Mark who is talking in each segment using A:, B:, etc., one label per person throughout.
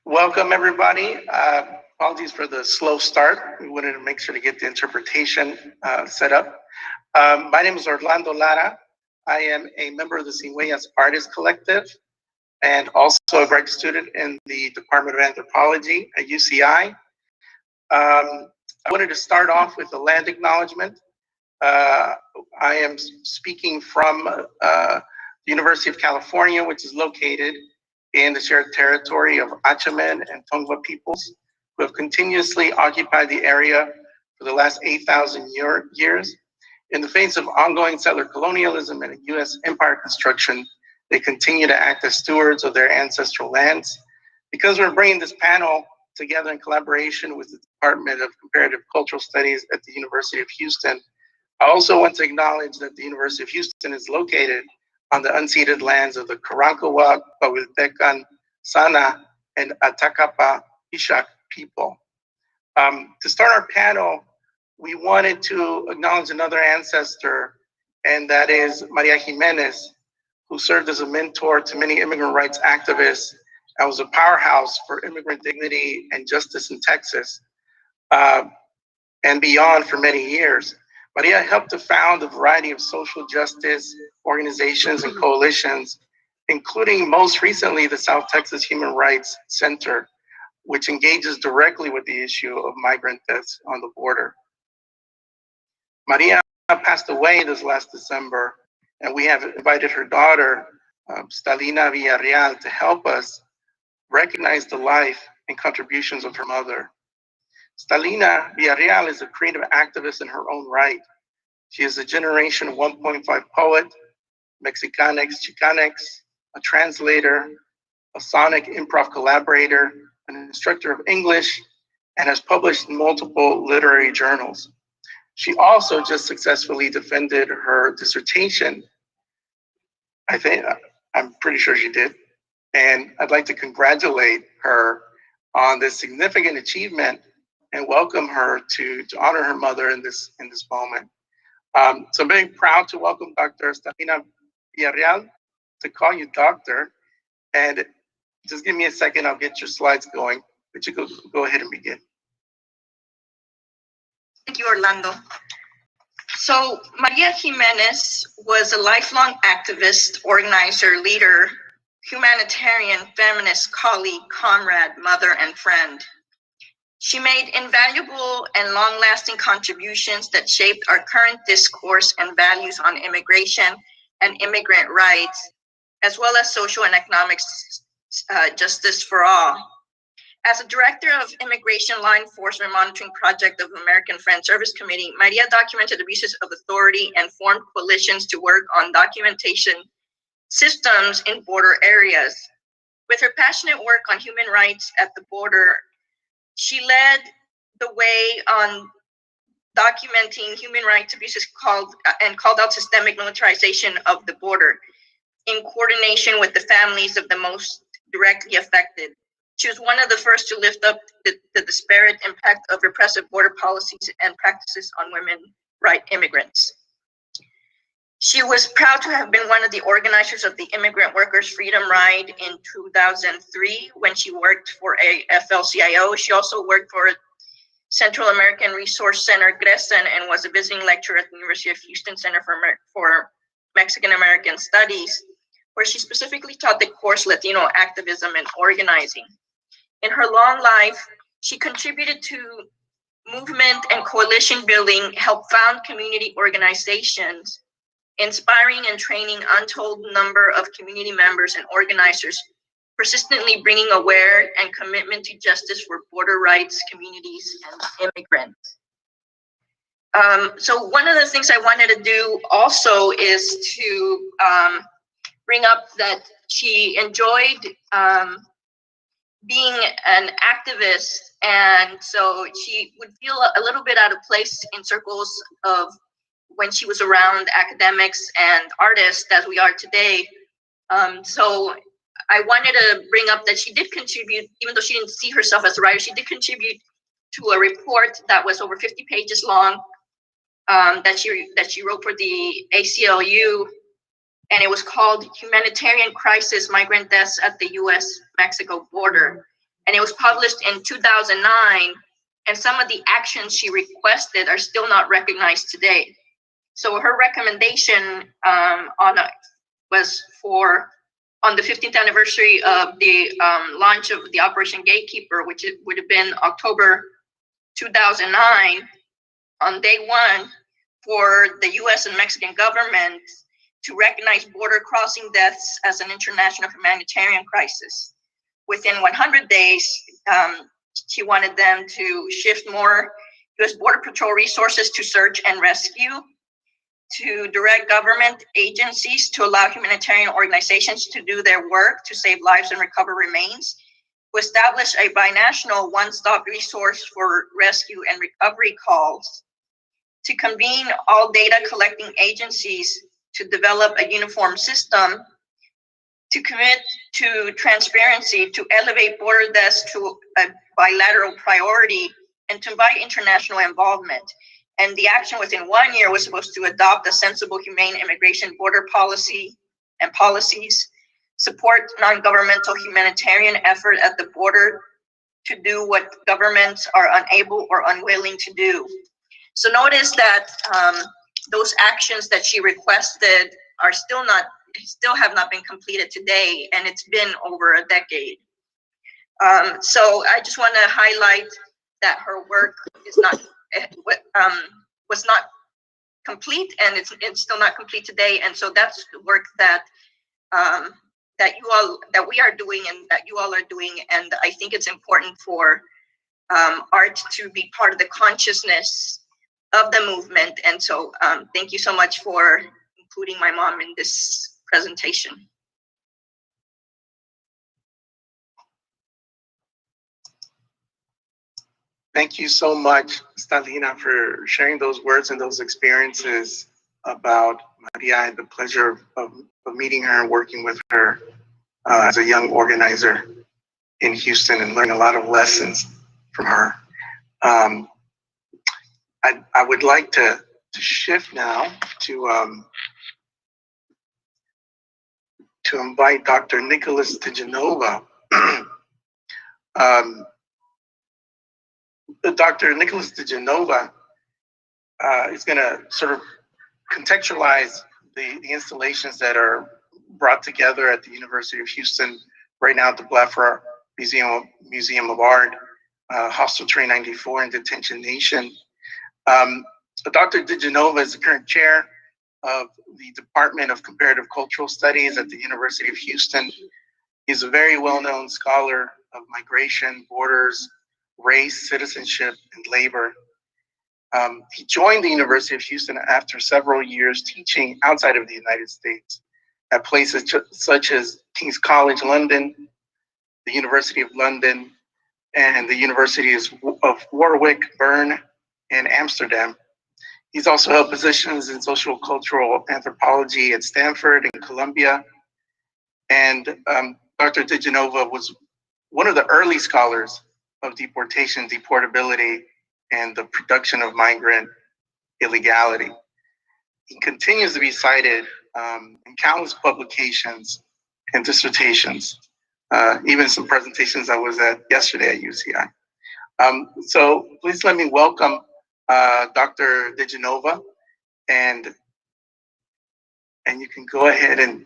A: Welcome, everybody. Apologies for the slow start. We wanted to make sure to get the interpretation set up. My name is Orlando Lara. I am a member of the Huellas Artist Collective and also a graduate student in the Department of Anthropology at UCI. I wanted to start off with a land acknowledgement. I am speaking from the University of California, which is located in the shared territory of Achamen and Tongva peoples, who have continuously occupied the area for the last 8,000 years. In the face of ongoing settler colonialism and U.S. empire construction, they continue to act as stewards of their ancestral lands. Because we're bringing this panel together in collaboration with the Department of Comparative Cultural Studies at the University of Houston, I also want to acknowledge that the University of Houston is located on the unceded lands of the Karankawa, Pawiltecan, Sana, and Atacapa Ishak people. To start our panel, we wanted to acknowledge another ancestor, and that is Maria Jimenez, who served as a mentor to many immigrant rights activists and was a powerhouse for immigrant dignity and justice in Texas and beyond for many years. Maria helped to found a variety of social justice organizations and coalitions, including most recently the South Texas Human Rights Center, which engages directly with the issue of migrant deaths on the border. Maria passed away this last December, and we have invited her daughter, Stalina Villarreal, to help us recognize the life and contributions of her mother. Stalina Villarreal is a creative activist in her own right. She is a Generation 1.5 poet, Mexicanx, Chicanx, a translator, a sonic improv collaborator, an instructor of English, and has published in multiple literary journals. She also just successfully defended her dissertation. I'm pretty sure she did. And I'd like to congratulate her on this significant achievement and welcome her to honor her mother in this moment. So I'm very proud to welcome Dr. Stalina Villarreal, to call you doctor. And just give me a second, I'll get your slides going, but you go ahead and begin.
B: Thank you, Orlando. So Maria Gimenez was a lifelong activist, organizer, leader, humanitarian, feminist, colleague, comrade, mother, and friend. She made invaluable and long-lasting contributions that shaped our current discourse and values on immigration and immigrant rights, as well as social and economic justice for all. As a director of Immigration Law Enforcement Monitoring Project of American Friends Service Committee, Maria documented abuses of authority and formed coalitions to work on documentation systems in border areas. With her passionate work on human rights at the border, she led the way on documenting human rights abuses called out systemic militarization of the border in coordination with the families of the most directly affected. She was one of the first to lift up the disparate impact of repressive border policies and practices on women right immigrants. She was proud to have been one of the organizers of the Immigrant Workers Freedom Ride in 2003 when she worked for AFL-CIO. She also worked for Central American Resource Center, Gresen, and was a visiting lecturer at the University of Houston Center for Mexican American Studies, where she specifically taught the course Latino Activism and Organizing. In her long life, she contributed to movement and coalition building, helped found community organizations, inspiring and training untold number of community members and organizers, persistently bringing aware and commitment to justice for border rights, communities, and immigrants. So one of the things I wanted to do also is to bring up that she enjoyed being an activist, and so she would feel a little bit out of place in circles of when she was around academics and artists as we are today. So I wanted to bring up that she did contribute, even though she didn't see herself as a writer, she did contribute to a report that was over 50 pages long that she wrote for the ACLU, and it was called Humanitarian Crisis, Migrant Deaths at the US-Mexico Border. and it was published in 2009. And some of the actions she requested are still not recognized today. So her recommendation was for, on the 15th anniversary of the launch of the Operation Gatekeeper, which it would have been October 2009, on day one, for the US and Mexican government to recognize border crossing deaths as an international humanitarian crisis. Within 100 days, she wanted them to shift more US Border Patrol resources to search and rescue, to direct government agencies to allow humanitarian organizations to do their work to save lives and recover remains, to establish a binational one-stop resource for rescue and recovery calls, to convene all data collecting agencies to develop a uniform system, to commit to transparency, to elevate border deaths to a bilateral priority, and to invite international involvement. And the action within 1 year was supposed to adopt a sensible, humane immigration border policy and policies, support non-governmental humanitarian effort at the border to do what governments are unable or unwilling to do. So notice that those actions that she requested are still have not been completed today, and it's been over a decade. So I just want to highlight that her work is not was not complete, and it's still not complete today. And so that's the work that that we are doing and that you all are doing. And I think it's important for art to be part of the consciousness of the movement. And so thank you so much for including my mom in this presentation.
A: Thank you so much, Stalina, for sharing those words and those experiences about Maria. I had the pleasure of meeting her and working with her as a young organizer in Houston and learning a lot of lessons from her. I would like to shift now to invite Dr. Nicholas de Genova. Dr. Nicholas de Genova is going to sort of contextualize the installations that are brought together at the University of Houston right now at the Blaffer Museum of Art, Hostel Train 94, and Detention Nation. Dr. de Genova is the current chair of the Department of Comparative Cultural Studies at the University of Houston. He's a very well-known scholar of migration, borders, race, citizenship, and labor. He joined the University of Houston after several years teaching outside of the United States at places such as King's College London, the University of London, and the Universities of Warwick, Bern, and Amsterdam. He's also held positions in social cultural anthropology at Stanford and Columbia. And Dr. de Genova was one of the early scholars of deportation, deportability, and the production of migrant illegality. He continues to be cited in countless publications and dissertations, even some presentations I was at yesterday at UCI. So please let me welcome Dr. de Genova, and you can go ahead and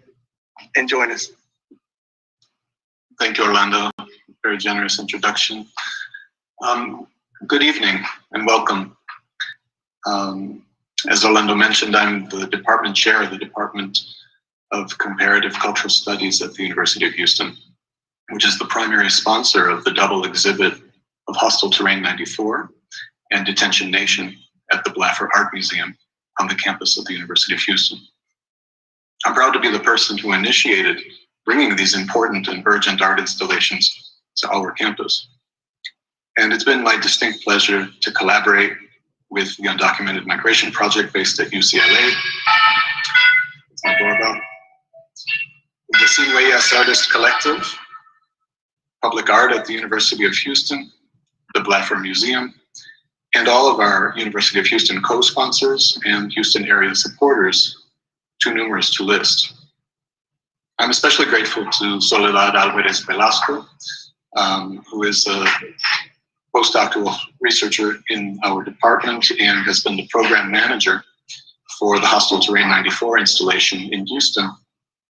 A: join us.
C: Thank you, Orlando. Very generous introduction. Good evening and welcome. As Orlando mentioned, I'm the department chair of the Department of Comparative Cultural Studies at the University of Houston, which is the primary sponsor of the double exhibit of Hostel Terrain 94 and Detention Nation at the Blaffer Art Museum on the campus of the University of Houston. I'm proud to be the person who initiated bringing these important and urgent art installations to our campus. And it's been my distinct pleasure to collaborate with the Undocumented Migration Project based at UCLA. That's my doorbell. The Huellas Artist Collective, Public Art at the University of Houston, the Blaffer Museum, and all of our University of Houston co-sponsors and Houston area supporters, too numerous to list. I'm especially grateful to Soledad Alvarez Velasco, who is a postdoctoral researcher in our department and has been the program manager for the Hostile Terrain 94 installation in Houston,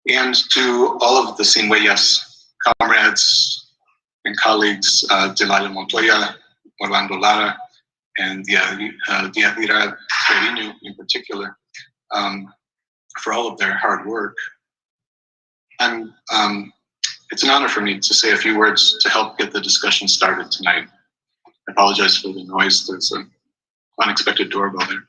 C: and to all of the Sin Huellas comrades and colleagues, Delilah Montoya, Lara, and Delilah in particular, for all of their hard work. And it's an honor for me to say a few words to help get the discussion started tonight. I apologize for the noise. There's an unexpected doorbell there.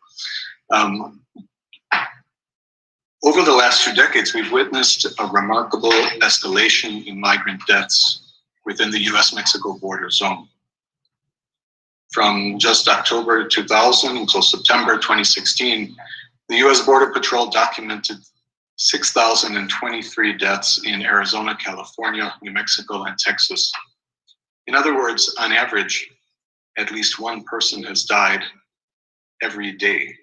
C: Over the last 2 decades, we've witnessed a remarkable escalation in migrant deaths within the US-Mexico border zone. From just October 2000 until September 2016, the US Border Patrol documented 6,023 deaths in Arizona, California, New Mexico, and Texas. In other words, on average, at least one person has died every day,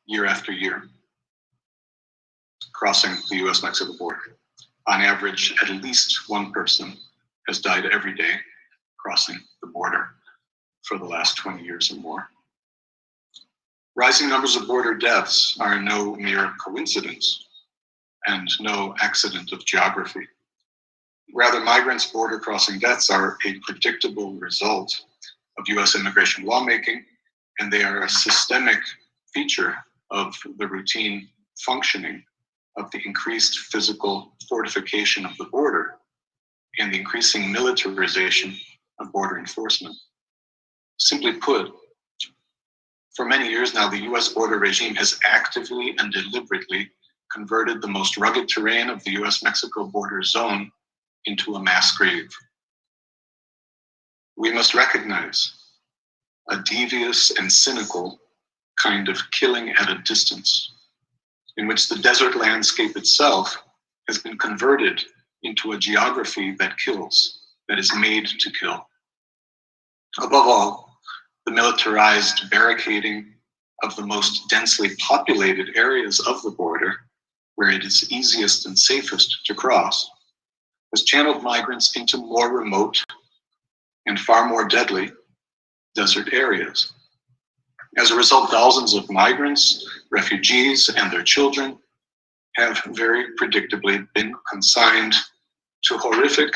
C: year after year, crossing the US-Mexico border. On average, at least one person has died every day crossing the border for the last 20 years or more. Rising numbers of border deaths are no mere coincidence and no accident of geography. Rather, migrants' border crossing deaths are a predictable result of US immigration lawmaking, and they are a systemic feature of the routine functioning of the increased physical fortification of the border and the increasing militarization of border enforcement. Simply put, for many years now, the US border regime has actively and deliberately converted the most rugged terrain of the US-Mexico border zone into a mass grave. We must recognize a devious and cynical kind of killing at a distance, in which the desert landscape itself has been converted into a geography that kills, that is made to kill. Above all, the militarized barricading of the most densely populated areas of the border, where it is easiest and safest to cross, has channeled migrants into more remote and far more deadly desert areas. As a result, thousands of migrants, refugees, and their children have very predictably been consigned to horrific,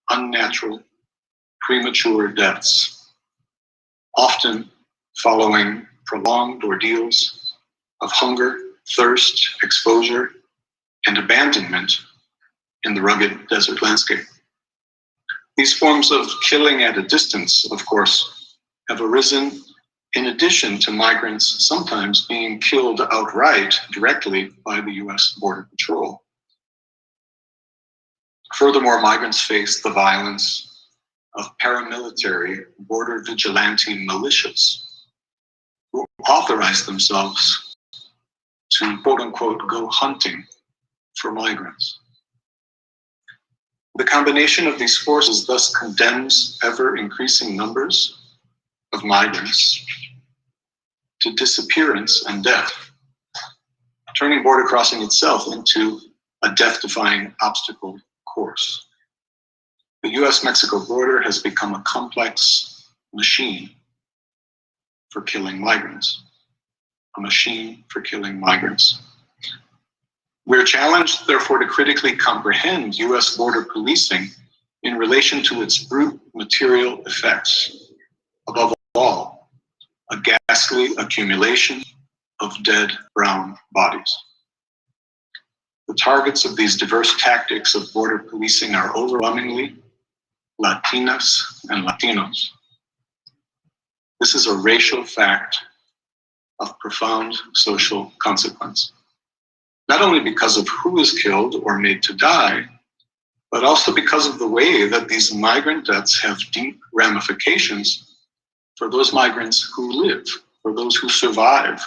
C: unnatural, premature deaths, often following prolonged ordeals of hunger, thirst, exposure, and abandonment in the rugged desert landscape. These forms of killing at a distance, of course, have arisen in addition to migrants sometimes being killed outright directly by the US Border Patrol. Furthermore, migrants face the violence of paramilitary border vigilante militias who authorize themselves to, quote unquote, go hunting for migrants. The combination of these forces thus condemns ever increasing numbers of migrants to disappearance and death, turning border crossing itself into a death-defying obstacle course. The US-Mexico border has become a complex machine for killing migrants, a machine for killing migrants. We're challenged, therefore, to critically comprehend US border policing in relation to its brute material effects. Above all, a ghastly accumulation of dead brown bodies. The targets of these diverse tactics of border policing are overwhelmingly Latinas and Latinos. This is a racial fact of profound social consequence, not only because of who is killed or made to die, but also because of the way that these migrant deaths have deep ramifications for those migrants who live, for those who survive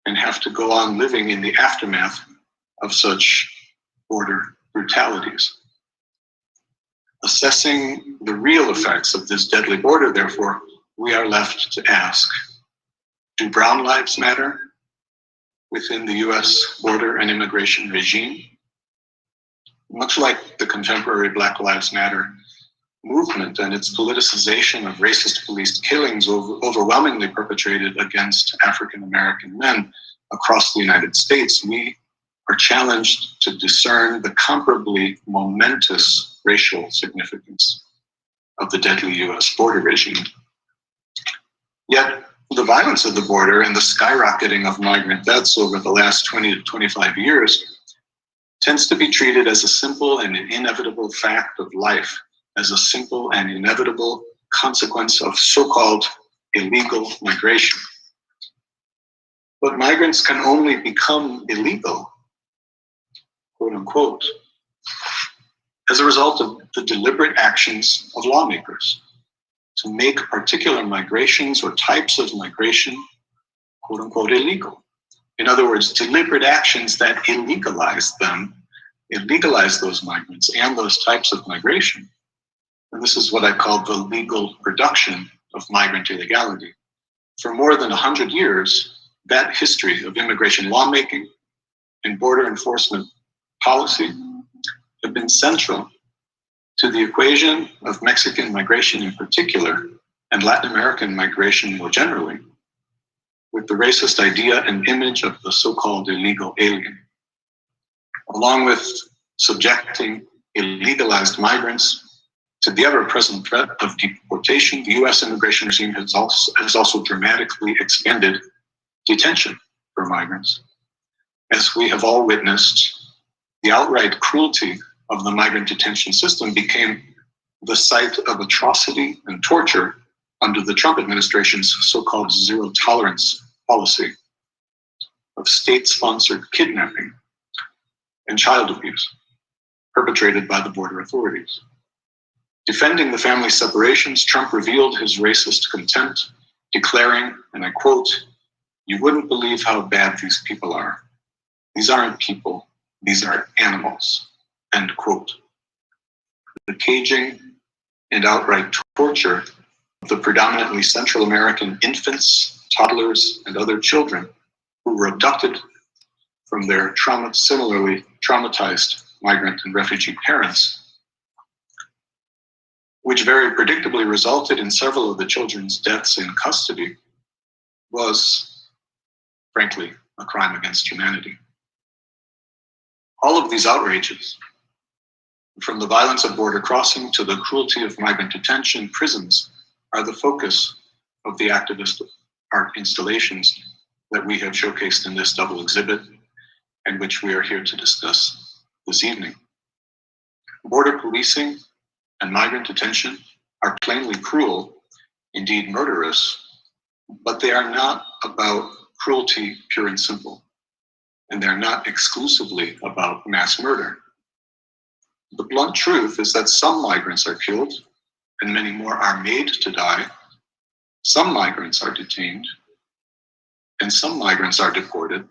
C: and have to go on living in the aftermath of such border brutalities. Assessing the real effects of this deadly border, therefore, we are left to ask, do brown lives matter within the US border and immigration regime? Much like the contemporary Black Lives Matter movement and its politicization of racist police killings overwhelmingly perpetrated against African American men across the United States, we are challenged to discern the comparably momentous racial significance of the deadly US border regime. Yet, the violence of the border and the skyrocketing of migrant deaths over the last 20 to 25 years tends to be treated as a simple and inevitable fact of life, as a simple and inevitable consequence of so-called illegal migration. But migrants can only become illegal, quote unquote, as a result of the deliberate actions of lawmakers to make particular migrations or types of migration, quote unquote, illegal. In other words, deliberate actions that illegalize them, illegalize those migrants and those types of migration. And this is what I call the legal production of migrant illegality. For more than 100 years, that history of immigration lawmaking and border enforcement policy have been central to the equation of Mexican migration in particular, and Latin American migration more generally, with the racist idea and image of the so-called illegal alien. Along with subjecting illegalized migrants to the ever-present threat of deportation, the US immigration regime has also dramatically expanded detention for migrants. As we have all witnessed, the outright cruelty of the migrant detention system became the site of atrocity and torture under the Trump administration's so-called zero tolerance policy of state-sponsored kidnapping and child abuse perpetrated by the border authorities. Defending the family separations, Trump revealed his racist contempt, declaring, and I quote, "You wouldn't believe how bad these people are. These aren't people, these are animals," end quote. The caging and outright torture of the predominantly Central American infants, toddlers, and other children who were abducted from their similarly traumatized migrant and refugee parents, which very predictably resulted in several of the children's deaths in custody, was, frankly, a crime against humanity. All of these outrages, from the violence of border crossing to the cruelty of migrant detention prisons, are the focus of the activist art installations that we have showcased in this double exhibit and which we are here to discuss this evening. Border policing and migrant detention are plainly cruel, indeed murderous, but they are not about cruelty pure and simple, and they're not exclusively about mass murder. The blunt truth is that some migrants are killed and many more are made to die. Some migrants are detained and some migrants are deported,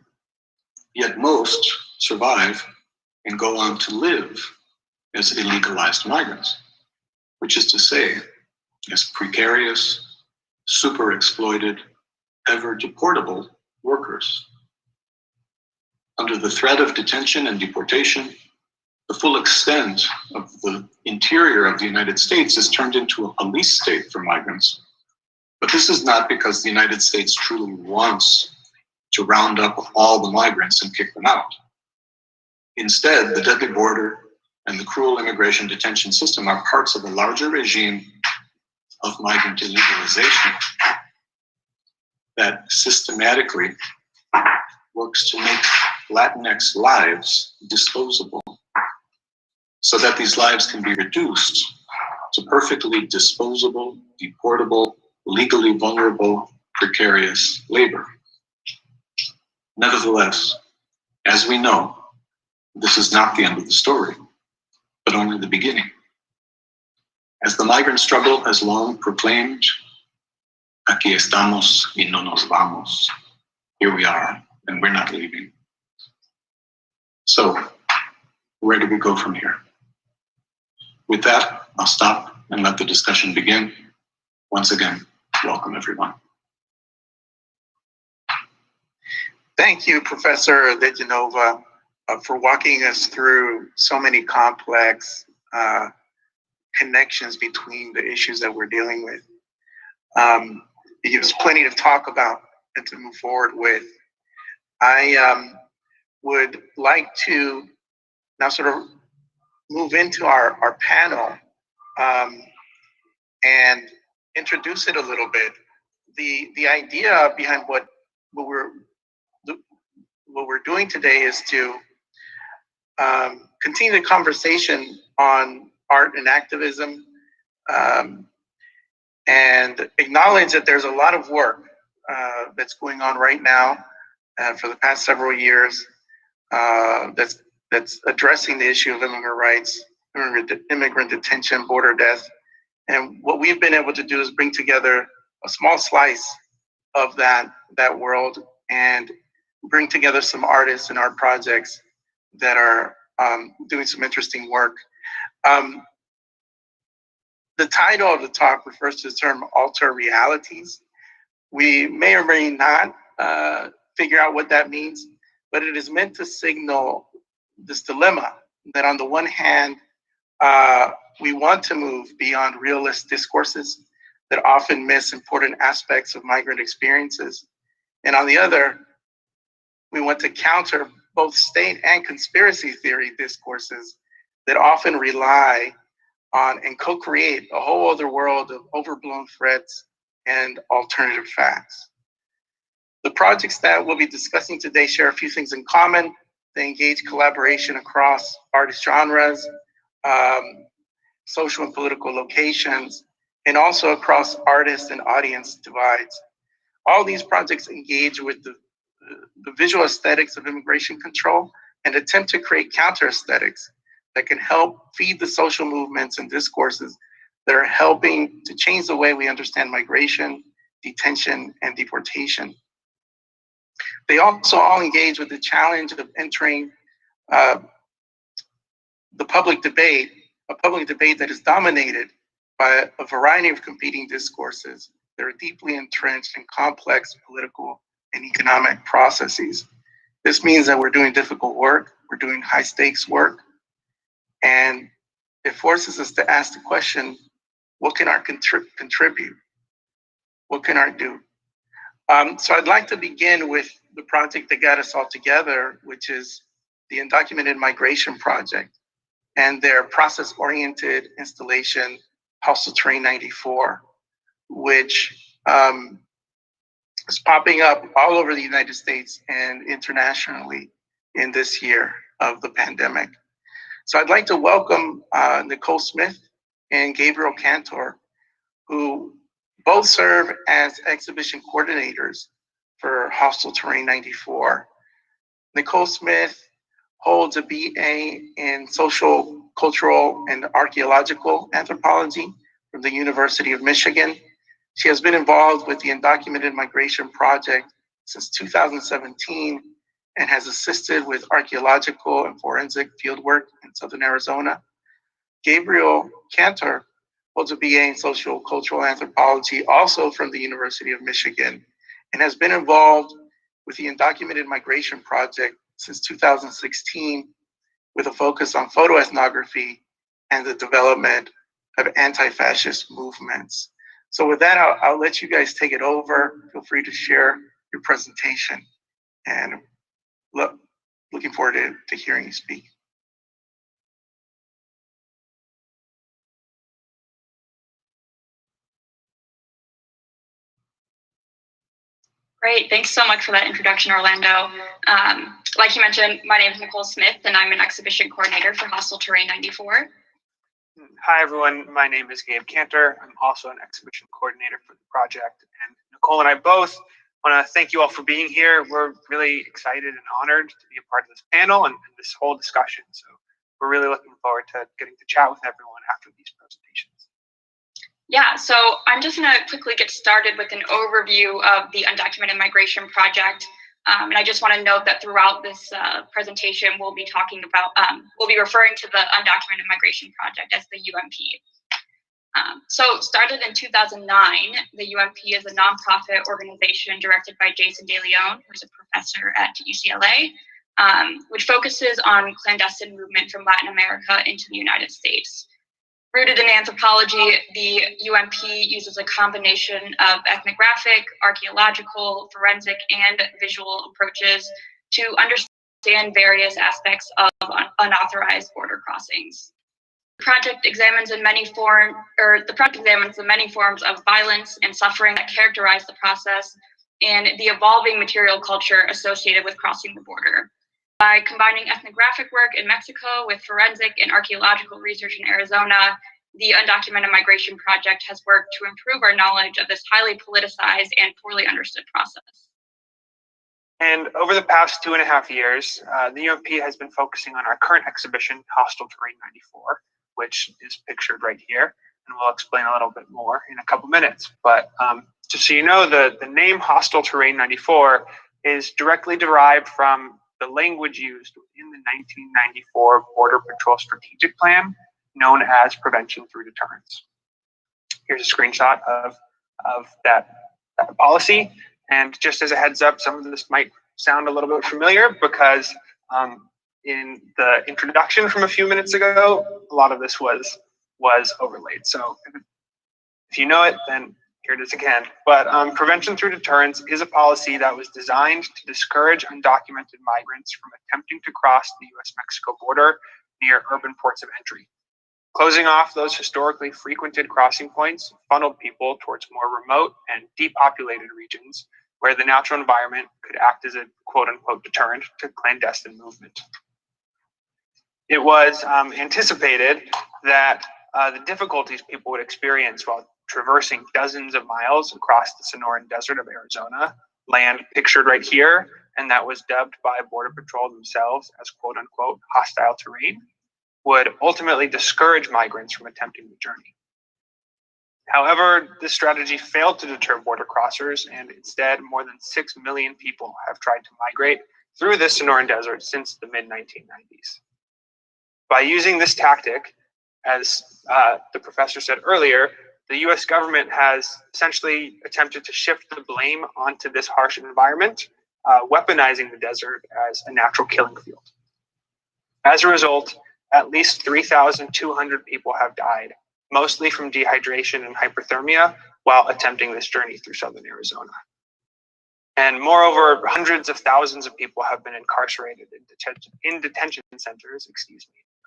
C: yet most survive and go on to live as illegalized migrants, which is to say, as precarious, super exploited, ever deportable workers. Under the threat of detention and deportation, the full extent of the interior of the United States is turned into a police state for migrants. But this is not because the United States truly wants to round up all the migrants and kick them out. Instead, the deadly border and the cruel immigration detention system are parts of a larger regime of migrant illegalization that systematically works to make Latinx lives disposable, so that these lives can be reduced to perfectly disposable, deportable, legally vulnerable, precarious labor. Nevertheless, as we know, this is not the end of the story, but only the beginning. As the migrant struggle has long proclaimed, aquí estamos y no nos vamos. Here we are, and we're not leaving. So, where do we go from here? With that, I'll stop and let the discussion begin. Once again, welcome everyone.
A: Thank you, Professor de Genova. for walking us through so many complex connections between the issues that we're dealing with. It gives us plenty to talk about and to move forward with. I would like to now sort of move into our panel and introduce it a little bit. The idea behind what we're doing today is to continue the conversation on art and activism, and acknowledge that there's a lot of work that's going on right now for the past several years that's addressing the issue of immigrant rights, immigrant detention, border death. And what we've been able to do is bring together a small slice of that world and bring together some artists and art projects that are doing some interesting work. The title of the talk refers to the term alter realities. We may or may not figure out what that means, but it is meant to signal this dilemma that on the one hand, we want to move beyond realist discourses that often miss important aspects of migrant experiences. And on the other, we want to counter both state and conspiracy theory discourses that often rely on and co-create a whole other world of overblown threats and alternative facts. The projects that we'll be discussing today share a few things in common. They engage collaboration across artist genres, social and political locations, and also across artist and audience divides. All these projects engage with the visual aesthetics of immigration control and attempt to create counter aesthetics that can help feed the social movements and discourses that are helping to change the way we understand migration, detention, and deportation. They also all engage with the challenge of entering the public debate, a public debate that is dominated by a variety of competing discourses that are deeply entrenched in complex political and economic processes. This means that we're doing difficult work, we're doing high stakes work, and it forces us to ask the question, what can art contribute? What can art do? So I'd like to begin with the project that got us all together, which is the Undocumented Migration Project and their process-oriented installation, Hostile Terrain 94, which is popping up all over the United States and internationally in this year of the pandemic. So I'd like to welcome Nicole Smith and Gabriel Cantor, who both serve as exhibition coordinators for Hostile Terrain 94. Nicole Smith holds a BA in social, cultural, and archaeological anthropology from the University of Michigan. She has been involved with the Undocumented Migration Project since 2017 and has assisted with archaeological and forensic fieldwork in Southern Arizona. Gabriel Cantor holds a BA in social cultural anthropology, also from the University of Michigan, and has been involved with the Undocumented Migration Project since 2016 with a focus on photoethnography and the development of anti-fascist movements. So with that, I'll let you guys take it over. Feel free to share your presentation, and looking forward to hearing you speak.
D: Great, thanks so much for that introduction, Orlando. Like you mentioned, my name is Nicole Smith, and I'm an exhibition coordinator for Hostile Terrain 94.
E: Hi, everyone. My name is Gabe Cantor. I'm also an exhibition coordinator for the project. And Nicole and I both want to thank you all for being here. We're really excited and honored to be a part of this panel and this whole discussion. So we're really looking forward to getting to chat with everyone after these presentations.
D: Yeah, so I'm just going to quickly get started with an overview of the Undocumented Migration Project. And I just want to note that throughout this presentation, we'll be talking about, we'll be referring to the Undocumented Migration Project as the UMP. So started in 2009, the UMP is a nonprofit organization directed by Jason DeLeon, who's a professor at UCLA. which focuses on clandestine movement from Latin America into the United States. Rooted in anthropology, the UMP uses a combination of ethnographic, archaeological, forensic, and visual approaches to understand various aspects of unauthorized border crossings. The project examines the many forms of violence and suffering that characterize the process and the evolving material culture associated with crossing the border. By combining ethnographic work in Mexico with forensic and archaeological research in Arizona, the Undocumented Migration Project has worked to improve our knowledge of this highly politicized and poorly understood process.
E: And over the past 2.5 years, the UMP has been focusing on our current exhibition, Hostile Terrain 94, which is pictured right here, and we'll explain a little bit more in a couple minutes. But just so you know, the name Hostile Terrain 94 is directly derived from the language used in the 1994 Border Patrol Strategic Plan, known as Prevention Through Deterrence. Here's a screenshot of that policy. And just as a heads up, some of this might sound a little bit familiar because in the introduction from a few minutes ago, a lot of this was overlaid. So if you know it, then here it is again. But Prevention Through Deterrence is a policy that was designed to discourage undocumented migrants from attempting to cross the US-Mexico border near urban ports of entry. Closing off those historically frequented crossing points funneled people towards more remote and depopulated regions where the natural environment could act as a quote-unquote deterrent to clandestine movement. It was anticipated that the difficulties people would experience while traversing dozens of miles across the Sonoran Desert of Arizona, land pictured right here, and that was dubbed by Border Patrol themselves as quote-unquote hostile terrain, would ultimately discourage migrants from attempting the journey. However, this strategy failed to deter border crossers, and instead more than 6 million people have tried to migrate through the Sonoran Desert since the mid-1990s. By using this tactic, as the professor said earlier, the US government has essentially attempted to shift the blame onto this harsh environment, weaponizing the desert as a natural killing field. As a result, at least 3,200 people have died, mostly from dehydration and hyperthermia, while attempting this journey through southern Arizona. And moreover, hundreds of thousands of people have been incarcerated in detention centers,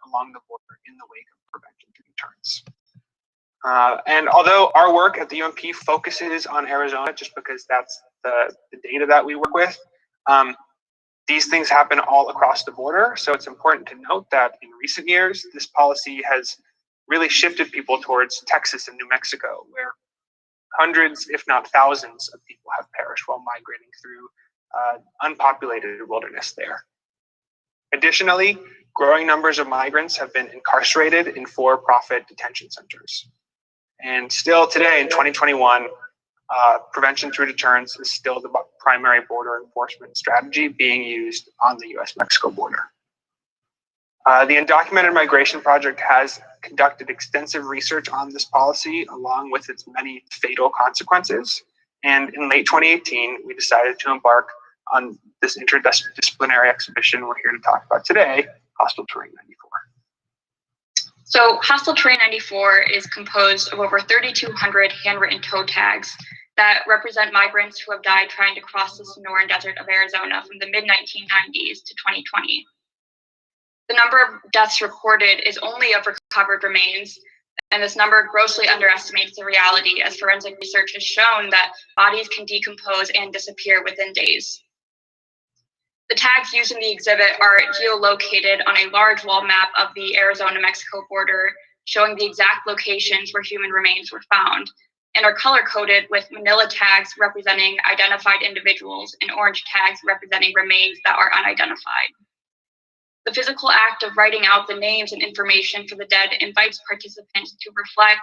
E: along the border in the wake of Prevention Through Deterrence. And although our work at the UMP focuses on Arizona, just because that's the data that we work with, these things happen all across the border. So it's important to note that in recent years, this policy has really shifted people towards Texas and New Mexico, where hundreds, if not thousands, of people have perished while migrating through unpopulated wilderness there. Additionally, growing numbers of migrants have been incarcerated in for-profit detention centers. And still today in 2021, Prevention Through Deterrence is still the primary border enforcement strategy being used on the US-Mexico border. The Undocumented Migration Project has conducted extensive research on this policy, along with its many fatal consequences. And in late 2018, we decided to embark on this interdisciplinary exhibition we're here to talk about today, Hostile Terrain 94.
D: So Hostile Terrain 94 is composed of over 3,200 handwritten toe tags that represent migrants who have died trying to cross the Sonoran Desert of Arizona from the mid-1990s to 2020. The number of deaths recorded is only of recovered remains, and this number grossly underestimates the reality, as forensic research has shown that bodies can decompose and disappear within days. The tags used in the exhibit are geolocated on a large wall map of the Arizona-Mexico border, showing the exact locations where human remains were found, and are color-coded with manila tags representing identified individuals and orange tags representing remains that are unidentified. The physical act of writing out the names and information for the dead invites participants to reflect,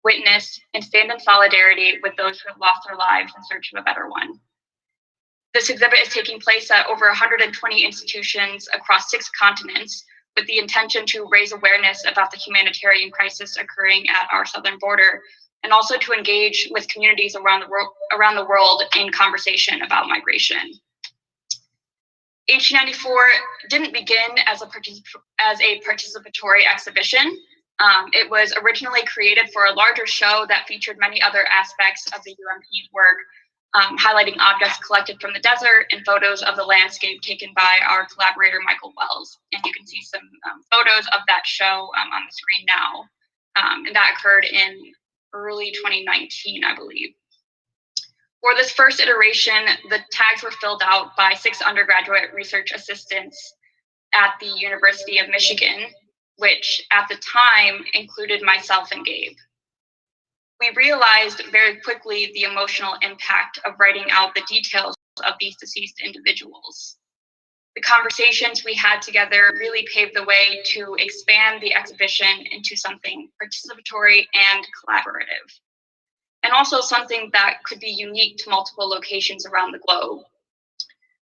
D: witness, and stand in solidarity with those who have lost their lives in search of a better one. This exhibit is taking place at over 120 institutions across 6 continents, with the intention to raise awareness about the humanitarian crisis occurring at our southern border, and also to engage with communities around the world in conversation about migration. 1894 didn't begin as a participatory exhibition. It was originally created for a larger show that featured many other aspects of the UMP's work, highlighting objects collected from the desert and photos of the landscape taken by our collaborator, Michael Wells. And you can see some photos of that show on the screen now. And that occurred in early 2019, I believe. For this first iteration, the tags were filled out by 6 undergraduate research assistants at the University of Michigan, which at the time included myself and Gabe. We realized very quickly the emotional impact of writing out the details of these deceased individuals. The conversations we had together really paved the way to expand the exhibition into something participatory and collaborative, and also something that could be unique to multiple locations around the globe.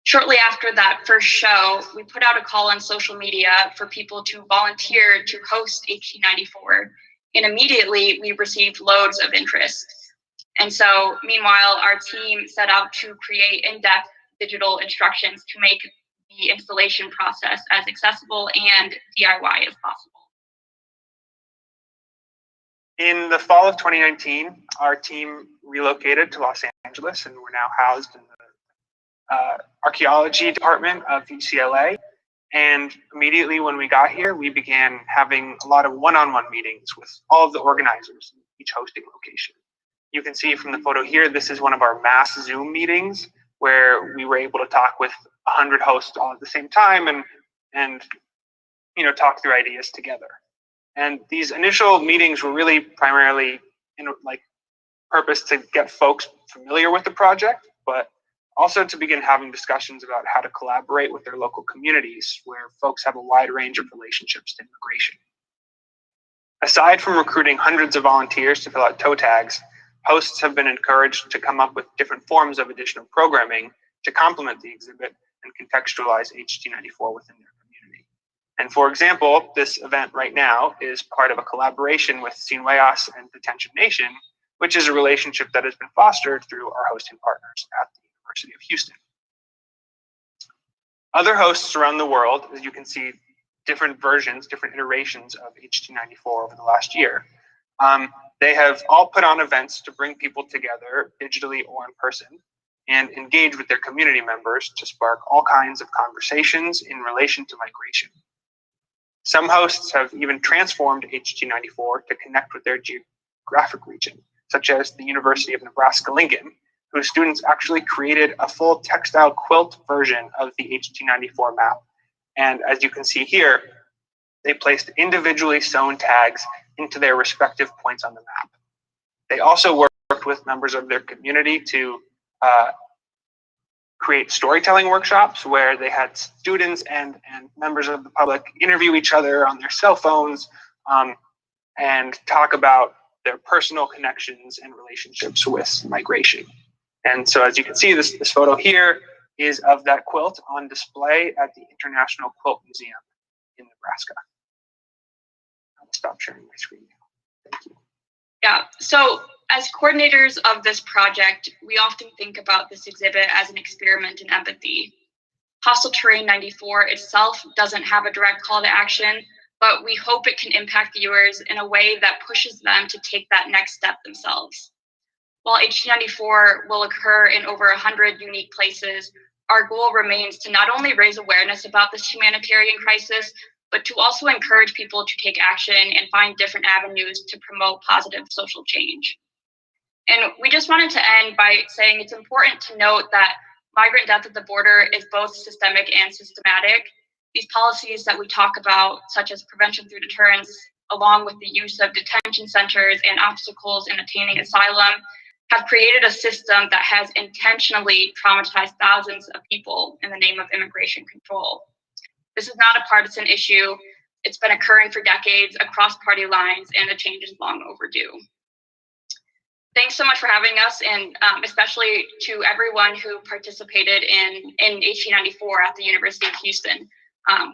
D: Shortly after that first show, we put out a call on social media for people to volunteer to host 1894, and immediately we received loads of interest. And so, meanwhile, our team set out to create in-depth digital instructions to make the installation process as accessible and DIY as possible.
E: In the fall of 2019, our team relocated to Los Angeles, and we're now housed in the archaeology department of UCLA. And immediately when we got here, we began having a lot of one-on-one meetings with all of the organizers in each hosting location. You can see from the photo here, this is one of our mass Zoom meetings where we were able to talk with 100 hosts all at the same time and talk through ideas together. And these initial meetings were really primarily purpose to get folks familiar with the project, but also to begin having discussions about how to collaborate with their local communities where folks have a wide range of relationships to immigration. Aside from recruiting hundreds of volunteers to fill out toe tags, hosts have been encouraged to come up with different forms of additional programming to complement the exhibit and contextualize H294 within their community. And for example, this event right now is part of a collaboration with Huellas and Detention Nation, which is a relationship that has been fostered through our hosting partners at the University of Houston. Other hosts around the world, as you can see, different versions, different iterations of H294 over the last year. They have all put on events to bring people together digitally or in person and engage with their community members to spark all kinds of conversations in relation to migration. Some hosts have even transformed H294 to connect with their geographic region, such as the University of Nebraska-Lincoln, whose students actually created a full textile quilt version of the H294 map. And as you can see here, they placed individually sewn tags into their respective points on the map. They also worked with members of their community to create storytelling workshops where they had students and members of the public interview each other on their cell phones and talk about their personal connections and relationships with migration. And so as you can see, this photo here is of that quilt on display at the International Quilt Museum in Nebraska. I'll stop sharing my screen now. Thank you.
D: Yeah, so as coordinators of this project, we often think about this exhibit as an experiment in empathy. Hostile Terrain 94 itself doesn't have a direct call to action, but we hope it can impact viewers in a way that pushes them to take that next step themselves. While H294 will occur in over 100 unique places, our goal remains to not only raise awareness about this humanitarian crisis, but to also encourage people to take action and find different avenues to promote positive social change. And we just wanted to end by saying it's important to note that migrant death at the border is both systemic and systematic. These policies that we talk about, such as prevention through deterrence, along with the use of detention centers and obstacles in attaining asylum, have created a system that has intentionally traumatized thousands of people in the name of immigration control. This is not a partisan issue. It's been occurring for decades across party lines, and the change is long overdue. Thanks so much for having us, and especially to everyone who participated in H294 at the University of Houston.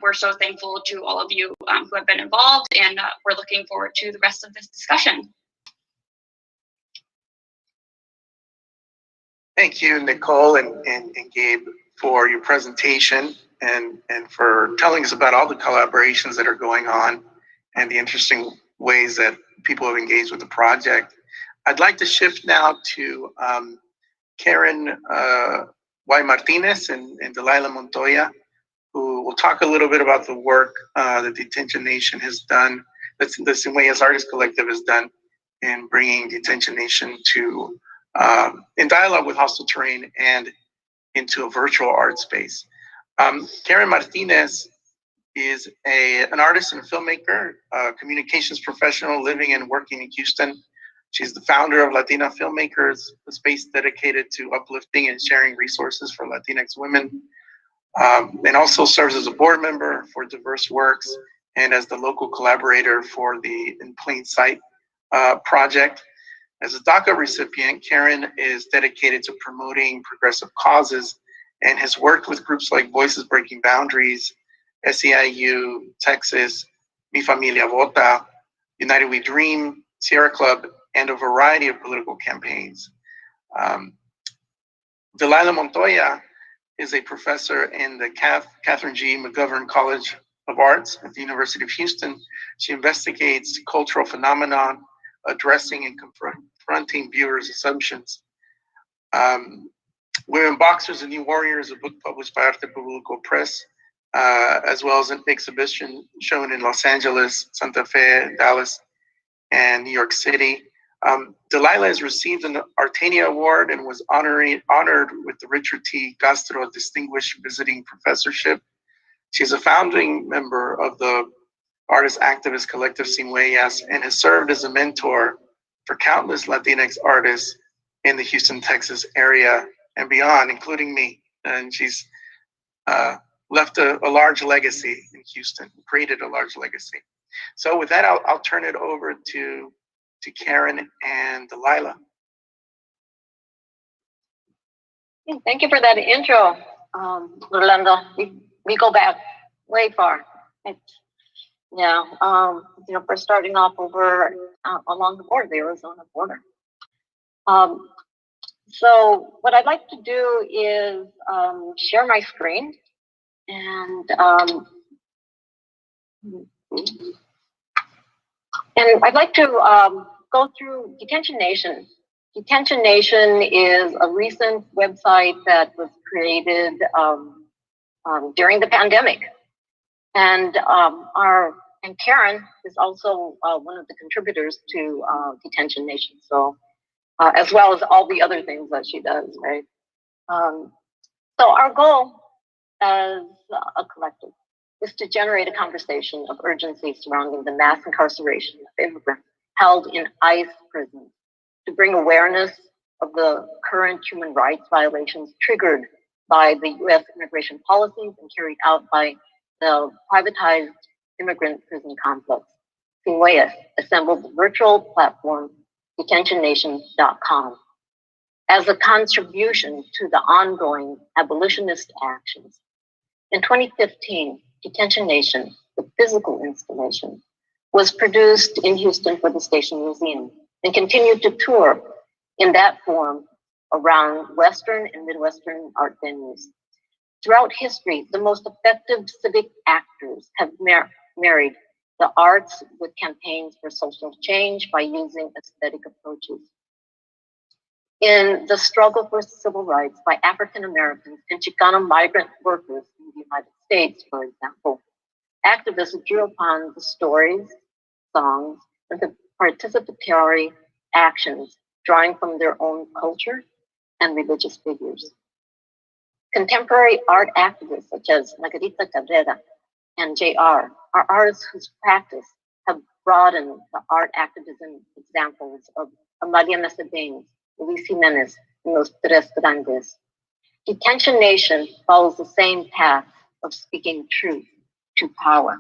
D: We're so thankful to all of you who have been involved, and we're looking forward to the rest of this discussion.
A: Thank you, Nicole and Gabe, for your presentation and for telling us about all the collaborations that are going on and the interesting ways that people have engaged with the project. I'd like to shift now to Karen Y. Martinez and Delilah Montoya, who will talk a little bit about the work that Detention Nation has done, that the Jimenez Artist Collective has done in bringing Detention Nation to, in dialogue with Hostile Terrain and into a virtual art space. Karen Martinez is an artist and a filmmaker, a communications professional living and working in Houston. She's the founder of Latina Filmmakers, a space dedicated to uplifting and sharing resources for Latinx women, and also serves as a board member for Diverse Works and as the local collaborator for the In Plain Sight project. As a DACA recipient, Karen is dedicated to promoting progressive causes and has worked with groups like Voices Breaking Boundaries, SEIU, Texas, Mi Familia Vota, United We Dream, Sierra Club, and a variety of political campaigns. Delilah Montoya is a professor in the Catherine G. McGovern College of Arts at the University of Houston. She investigates cultural phenomenon, addressing and confronting viewers' assumptions. Women Boxers and New Warriors, a book published by Arte Público Press, as well as an exhibition shown in Los Angeles, Santa Fe, Dallas, and New York City. Delilah has received an Artenia Award and was honored with the Richard T. Castro Distinguished Visiting Professorship. She's a founding member of the artist activist collective Jimenez and has served as a mentor for countless Latinx artists in the Houston, Texas area and beyond, including me. And she's left a large legacy in Houston, created a large legacy. So with that, I'll turn it over to Karen and Delilah.
F: Thank you for that intro, Orlando. We go back way far. For starting off over along the border, the Arizona border. So what I'd like to do is share my screen and I'd like to go through Detention Nation. Detention Nation is a recent website that was created during the pandemic. And Karen is also one of the contributors to Detention Nation. So, as well as all the other things that she does, right? So our goal as a collective is to generate a conversation of urgency surrounding the mass incarceration of immigrants held in ICE prisons, to bring awareness of the current human rights violations triggered by the U.S. immigration policies and carried out by the privatized immigrant prison complex. Jimenez assembled the virtual platform detentionnation.com as a contribution to the ongoing abolitionist actions. In 2015, Detention Nation, the physical installation, was produced in Houston for the Station Museum and continued to tour in that form around Western and Midwestern art venues. Throughout history, the most effective civic actors have married the arts with campaigns for social change by using aesthetic approaches. In the struggle for civil rights by African Americans and Chicano migrant workers in the United States, for example, activists drew upon the stories, songs, and the participatory actions drawing from their own culture and religious figures. Contemporary art activists such as Margarita Cabrera and JR are artists whose practice have broadened the art activism examples of Amalia Mercedes, Luis Jimenez, and Los Tres Grandes. Detention Nation follows the same path of speaking truth to power.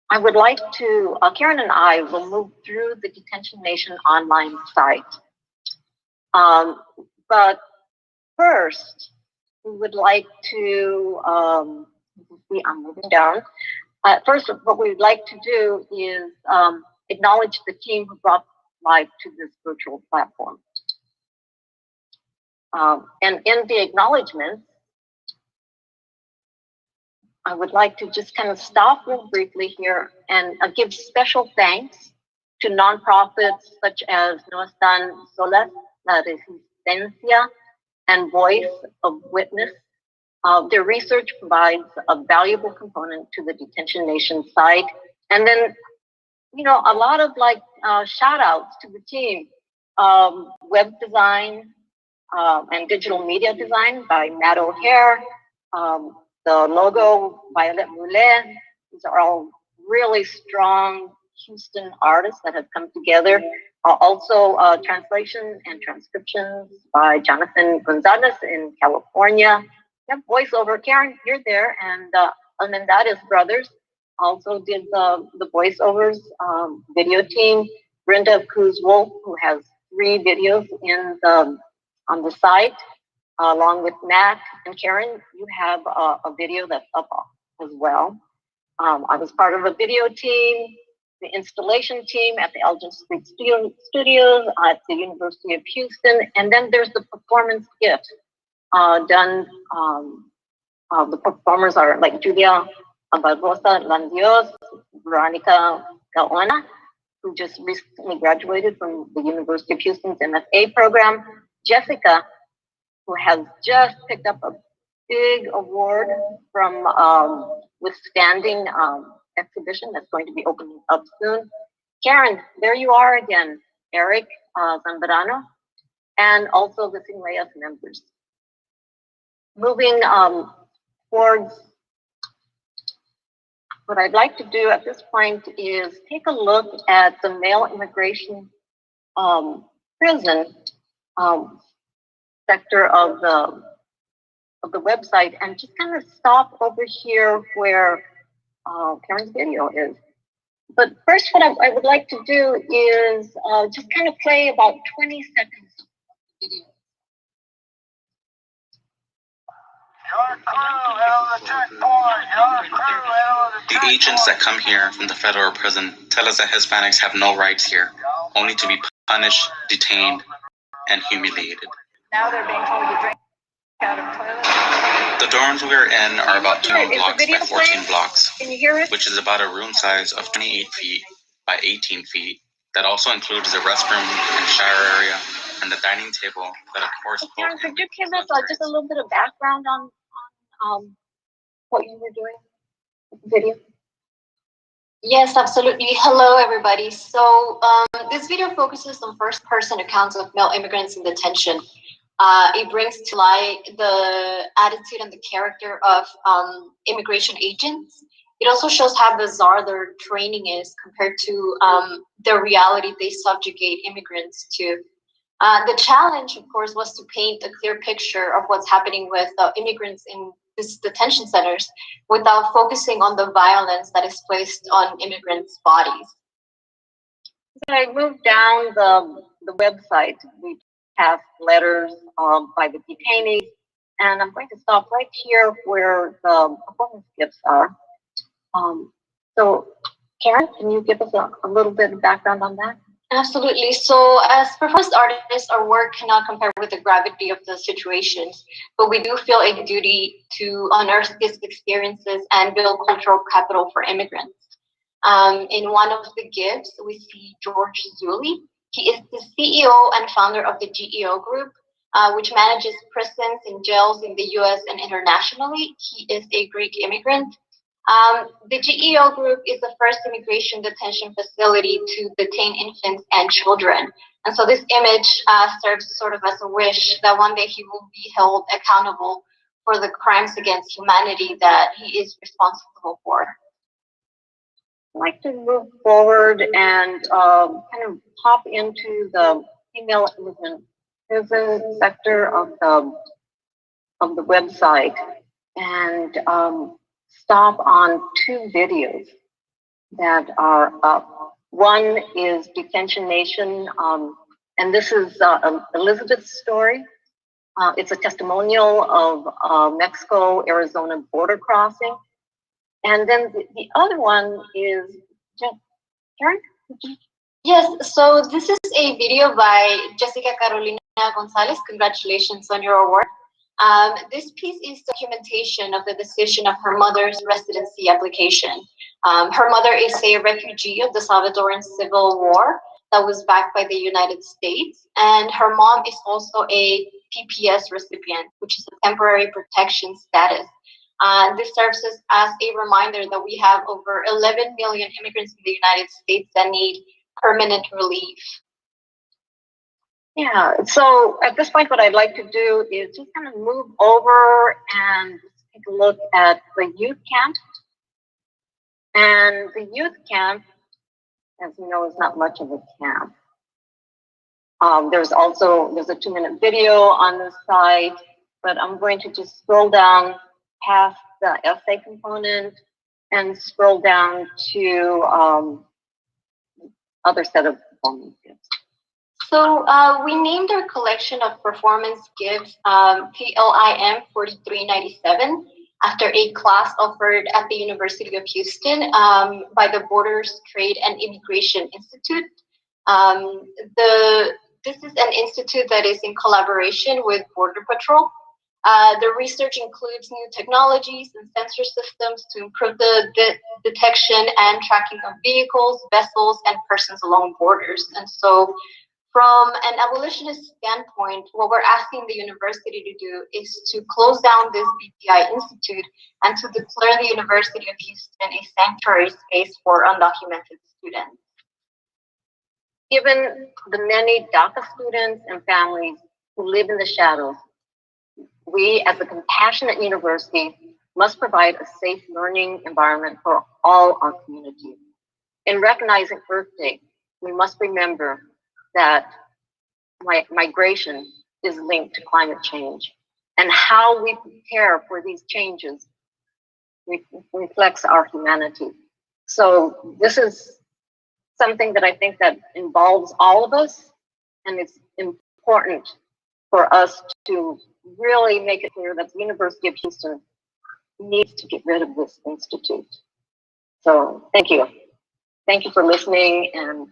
F: I would like to, Karen and I will move through the Detention Nation online site. But first, we would like to, I'm moving down. First, what we'd like to do is acknowledge the team who brought life to this virtual platform. And in the acknowledgement, I would like to just kind of stop real briefly here and give special thanks to nonprofits such as No Están Solas, La Resistencia, and Voice of Witness. Their research provides a valuable component to the Detention Nation site. And then, you know, a lot of like shout outs to the team. Web design and digital media design by Matt O'Hare. The logo, Violet Moulet. These are all really strong Houston artists that have come together. Also, translation and transcriptions by Jonathan Gonzalez in California. Yeah, voiceover, Karen, you're there, and Almendarez brothers also did the voiceovers. Video team, Brenda Cruz-Wolf, who has 3 videos in on the site, along with Matt and Karen. You have a video that's up as well. I was part of a video team, the installation team at the Elgin Street Studios at the University of Houston, and then there's the performance gift done. The performers are like Julia Barbosa Landios, Veronica Gaona, who just recently graduated from the University of Houston's MFA program, Jessica, who has just picked up a big award from Withstanding exhibition that's going to be opening up soon. Karen, there you are again. Eric Zambrano, and also the Sinwayas members. Moving towards what I'd like to do at this point is take a look at the male immigration prison sector of the website, and just kind of stop over here where Karen's video is. But first, what I would like to do is just kind of play about 20 seconds of the video.
G: The agents that come here from the federal prison tell us that Hispanics have no rights here, only to be punished, detained, and humiliated.
B: Now they're being told to drink out of toilets.
G: The dorms we are in are about 2 blocks by 14 blocks,
B: Can you hear it?
G: which is about a room size of 28 feet by 18 feet. That also includes the restroom and shower area and the dining table that of course.
F: Karen, could you give us just a little bit of background on what you were doing with the video?
H: Yes, absolutely. Hello, everybody. So this video focuses on first-person accounts of male immigrants in detention. It brings to light the attitude and the character of immigration agents. It also shows how bizarre their training is compared to the reality they subjugate immigrants to. The challenge, of course, was to paint a clear picture of what's happening with immigrants in these detention centers without focusing on the violence that is placed on immigrants' bodies.
F: When I moved down the website, we have letters by the detainees, and I'm going to stop right here where the performance gifts are. So, Karen, can you give us a little bit of background on that?
H: Absolutely. So as performance artists, our work cannot compare with the gravity of the situations, but we do feel a duty to unearth these experiences and build cultural capital for immigrants. In one of the gifts, we see George Zulli. He is the CEO and founder of the GEO Group, which manages prisons and jails in the US and internationally. He is a Greek immigrant. The GEO Group is the first immigration detention facility to detain infants and children. And so this image serves sort of as a wish that one day he will be held accountable for the crimes against humanity that he is responsible for.
F: I'd like to move forward and kind of hop into the female immigrant prison sector of the website and stop on 2 videos that are up. One is Detention Nation, and this is Elizabeth's story. It's a testimonial of Mexico-Arizona border crossing. And then the other one is, Karen?
H: Yes, so this is a video by Jessica Carolina Gonzalez, congratulations on your award. This piece is documentation of the decision of her mother's residency application. Her mother is a refugee of the Salvadoran Civil War that was backed by the United States, and her mom is also a PPS recipient, which is a temporary protection status. This serves us as a reminder that we have over 11 million immigrants in the United States that need permanent relief.
F: Yeah, so at this point, what I'd like to do is just kind of move over and take a look at the youth camp. And the youth camp, as you know, is not much of a camp. There's a 2-minute video on the site, but I'm going to just scroll down past the essay component and scroll down to other set of performance gifts.
H: So we named our collection of performance gifts PLIM 4397 after a class offered at the University of Houston by the Borders, Trade, and Immigration Institute. This is an institute that is in collaboration with Border Patrol. The research includes new technologies and sensor systems to improve the detection and tracking of vehicles, vessels, and persons along borders. And so from an abolitionist standpoint, what we're asking the university to do is to close down this BPI institute and to declare the University of Houston a sanctuary space for undocumented students.
F: Given the many DACA students and families who live in the shadows, we as a compassionate university must provide a safe learning environment for all our communities. In recognizing Earth Day, we must remember that migration is linked to climate change, and how we prepare for these changes reflects our humanity. So this is something that I think that involves all of us, and it's important for us to really make it clear that the University of Houston needs to get rid of this institute. So thank you. Thank you for listening, and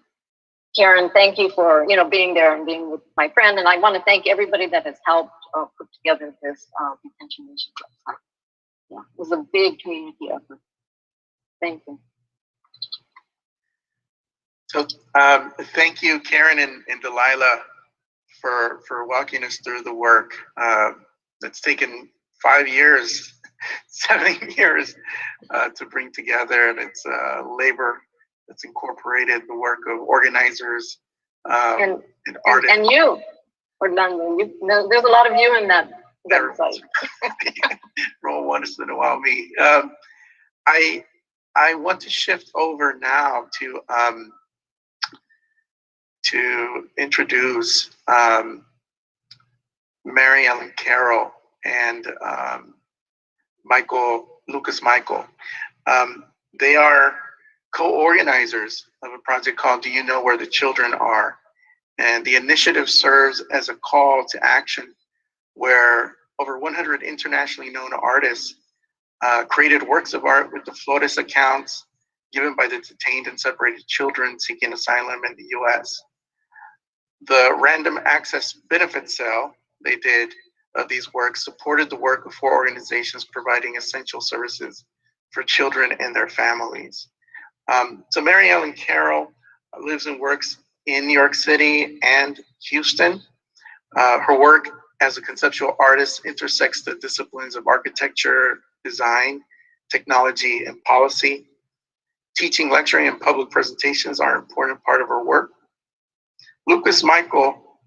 F: Karen, thank you for being there and being with my friend. And I want to thank everybody that has helped put together this detention nation website. Yeah, it was a big community effort. Thank you.
A: So thank you, Karen and Delilah, for walking us through the work. It's taken 5 years, 7 years to bring together, and it's labor that's incorporated the work of organizers and artists.
F: And you, Orlando, there's a lot of you in that website.
A: Roll once in a while, me. I want to shift over now to introduce Emmanuelle Carroll and Lucas Michael. They are co-organizers of a project called Do You Know Where the Children Are? And the initiative serves as a call to action where over 100 internationally known artists created works of art with the Flores accounts given by the detained and separated children seeking asylum in the US. The random access benefit sale they did of these works supported the work of 4 organizations providing essential services for children and their families. So Emmanuelle Carroll lives and works in New York City and Houston. Her work as a conceptual artist intersects the disciplines of architecture, design, technology, and policy. Teaching, lecturing, and public presentations are an important part of her work. Lucas Michael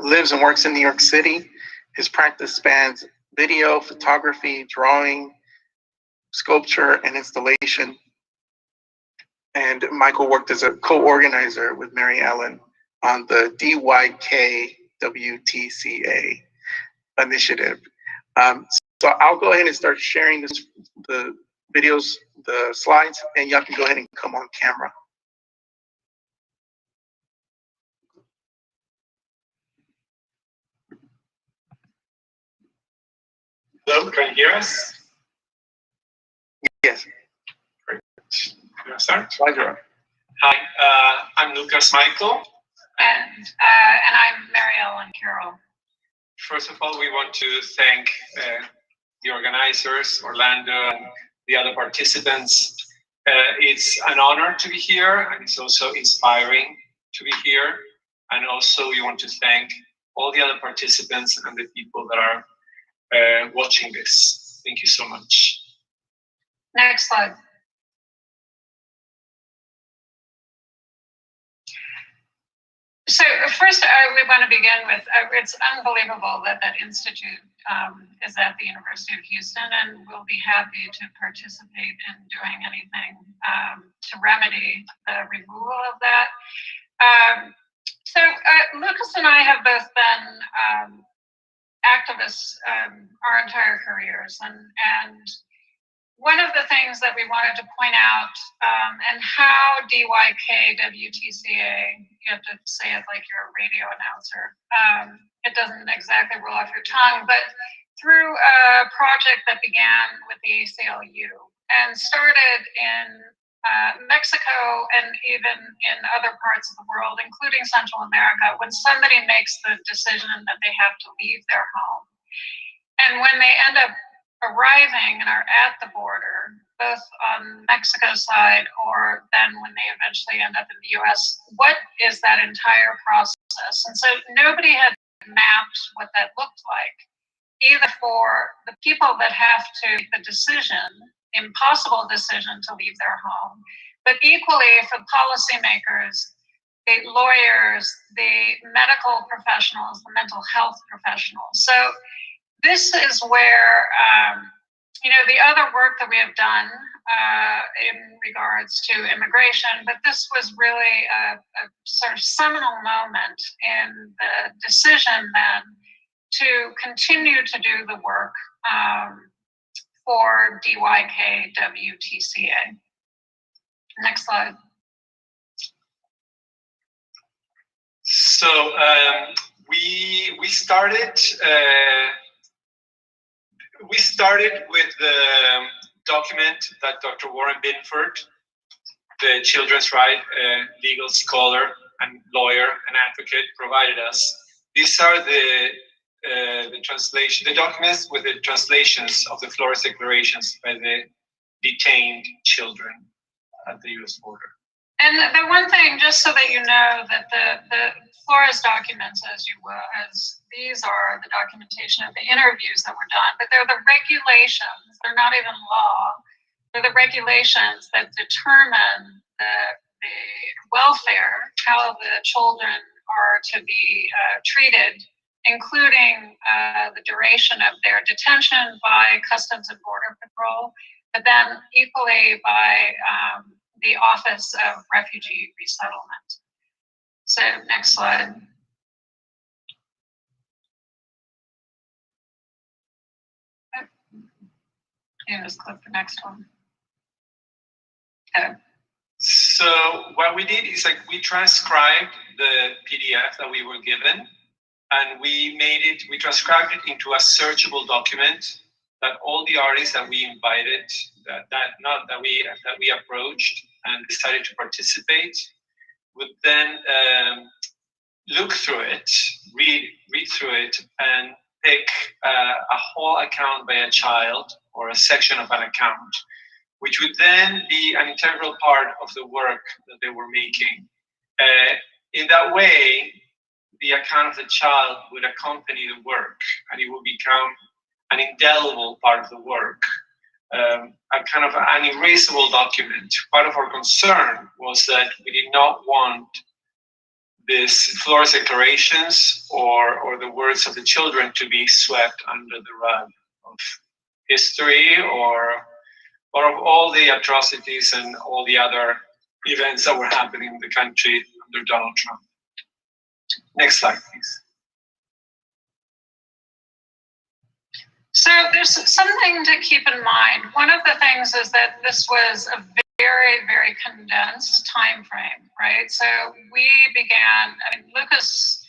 A: lives and works in New York City. His practice spans video, photography, drawing, sculpture, and installation. And Michael worked as a co-organizer with Emmanuelle on the DYKWTCA initiative. So I'll go ahead and start sharing the videos, the slides, and y'all can go ahead and come on camera.
I: Hello, can you hear us?
A: Yes.
I: Great. Can I start?
A: Slide you're on.
I: Hi, I'm Lucas Michael.
J: And I'm Emmanuelle and Carol.
I: First of all, we want to thank the organizers, Orlando, and the other participants. It's an honor to be here, and it's also inspiring to be here. And also, we want to thank all the other participants and the people that are watching this. Thank you so much.
J: Next slide. So first, we want to begin with, it's unbelievable that that institute is at the University of Houston, and we'll be happy to participate in doing anything to remedy the removal of that. So Lucas and I have both been activists our entire careers, and one of the things that we wanted to point out, and how DYKWTCA, you have to say it like you're a radio announcer, it doesn't exactly roll off your tongue, but through a project that began with the ACLU and started in Mexico and even in other parts of the world, including Central America, when somebody makes the decision that they have to leave their home. And when they end up arriving and are at the border, both on Mexico's side or then when they eventually end up in the US, what is that entire process? And so nobody had mapped what that looked like, either for the people that have to make the decision, impossible decision to leave their home, but equally for policymakers, the lawyers, the medical professionals, the mental health professionals. So this is where, the other work that we have done in regards to immigration, but this was really a sort of seminal moment in the decision then to continue to do the work for DYKWTCA. Next slide.
I: So we started. We started with the document that Dr. Warren Binford, the children's right legal scholar and lawyer and advocate, provided us. These are the documents with the translations of the Flores declarations by the detained children at the U.S. border.
J: And the one thing, just so that you know, that the Flores documents, as these are the documentation of the interviews that were done, but they're the regulations, they're not even law, they're the regulations that determine the welfare, how the children are to be treated, including the duration of their detention by Customs and Border Patrol, but then equally by the Office of Refugee Resettlement. So next slide. You can just click the next one. Okay.
I: So what we did is we transcribed the PDF that we were given, and we transcribed it into a searchable document that all the artists that we invited, that we approached and decided to participate, would then look through it, read through it, and pick a whole account by a child or a section of an account, which would then be an integral part of the work that they were making. In that way, the account of the child would accompany the work, and it would become an indelible part of the work, a kind of an erasable document. Part of our concern was that we did not want these Flores declarations or the words of the children to be swept under the rug of history or of all the atrocities and all the other events that were happening in the country under Donald Trump. Next slide, please.
J: So there's something to keep in mind. One of the things is that this was a very, very condensed time frame, right? So we began, Lucas,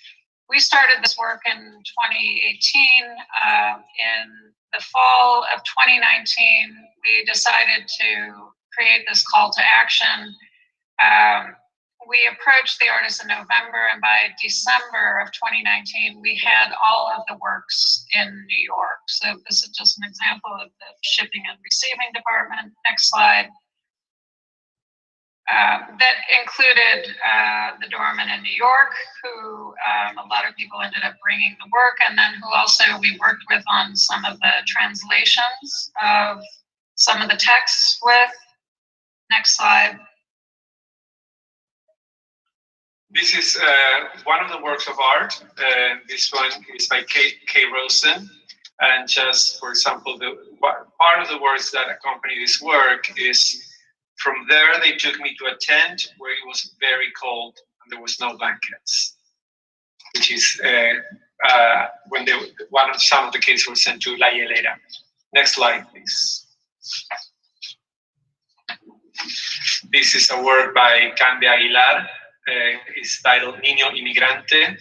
J: we started this work in 2018. In the fall of 2019, we decided to create this call to action we approached the artists in November, and by December of 2019, we had all of the works in New York. So this is just an example of the shipping and receiving department. Next slide. That included the doorman in New York, who a lot of people ended up bringing the work, and then who also we worked with on some of the translations of some of the texts with. Next slide.
I: This is one of the works of art. This one is by K. Rosen. And just, for example, part of the words that accompany this work is, from there they took me to a tent where it was very cold and there was no blankets, which is when some of the kids were sent to La Hielera. Next slide, please. This is a work by Cande Aguilar. It's titled Niño Immigrante.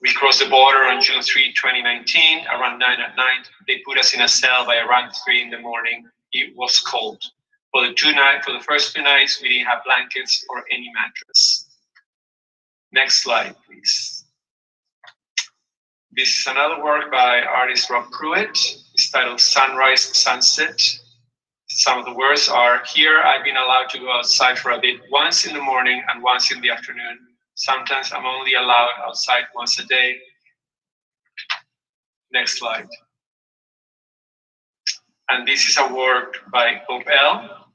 I: We crossed the border on June 3, 2019, around 9 at night. They put us in a cell by around 3 in the morning. It was cold. For the first 2 nights, we didn't have blankets or any mattress. Next slide, please. This is another work by artist Rob Pruitt. It's titled Sunrise, Sunset. Some of the words are, here I've been allowed to go outside for a bit once in the morning and once in the afternoon. Sometimes I'm only allowed outside once a day. Next slide. And this is a work by Bob L.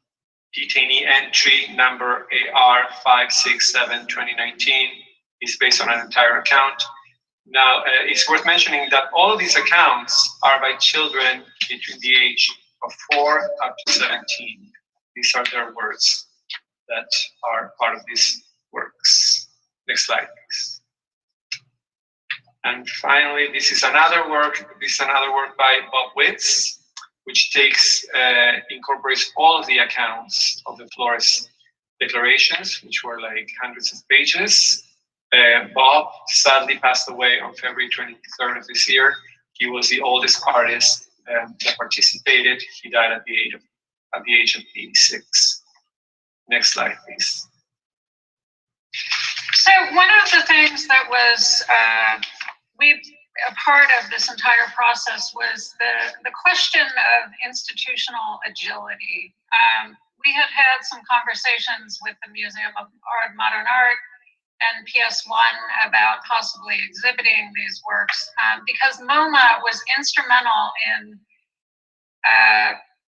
I: Detainee entry number AR567 2019 is based on an entire account. Now, it's worth mentioning that all of these accounts are by children between the age of 4 up to 17. These are their words that are part of these works. Next slide, please. And finally, this is another work. This is another work by Bob Witz, which incorporates all of the accounts of the Flores declarations, which were like hundreds of pages. Bob sadly passed away on February 23rd of this year. He was the oldest artist that participated. He died at the age of 86. Next slide, please.
J: So one of the things that was a part of this entire process was the question of institutional agility. We had some conversations with the Museum of Modern Art and PS1 about possibly exhibiting these works because MoMA was instrumental in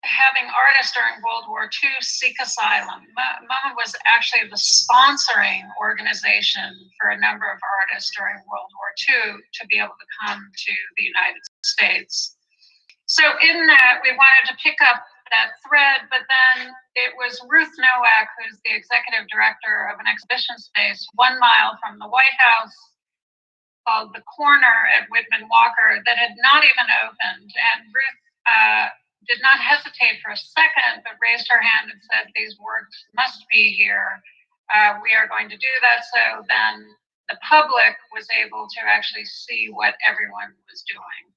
J: having artists during World War II seek asylum. MoMA was actually the sponsoring organization for a number of artists during World War II to be able to come to the United States. So in that, we wanted to pick up that thread, but then it was Ruth Nowak, who's the executive director of an exhibition space 1 mile from the White House called The Corner at Whitman Walker that had not even opened. And Ruth did not hesitate for a second, but raised her hand and said, these works must be here. We are going to do that. So then the public was able to actually see what everyone was doing.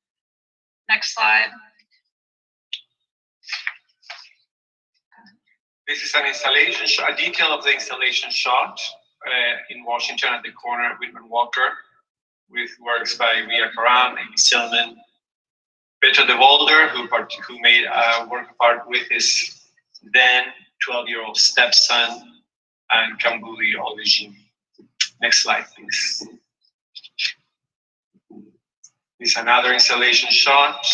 J: Next slide.
I: This is an installation shot, a detail of the installation shot in Washington at the corner of Whitman Walker, with works by Ria Karam, Amy Silman, Peter de Volder, who made a work of art with his then 12-year-old stepson, and Kambuli Oligin. Next slide, please. This is another installation shot.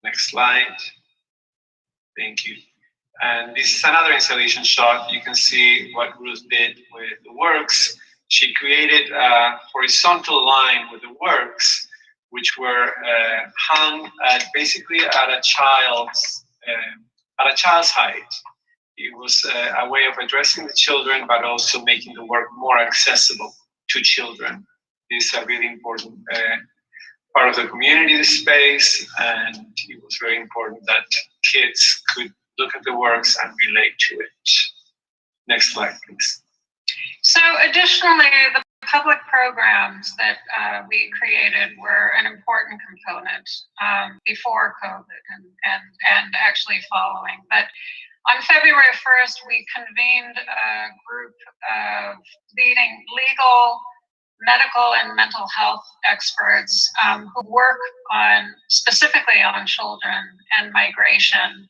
I: Next slide. Thank you. And this is another installation shot. You can see what Ruth did with the works. She created a horizontal line with the works, which were hung basically at a child's height. It was a way of addressing the children, but also making the work more accessible to children. This is a really important part of the community space, and it was very important that kids could look at the works and relate to it. Next slide, please.
J: So additionally, the public programs that we created were an important component before COVID and actually following. But On February 1st, we convened a group of leading legal, medical, and mental health experts who work specifically on children and migration.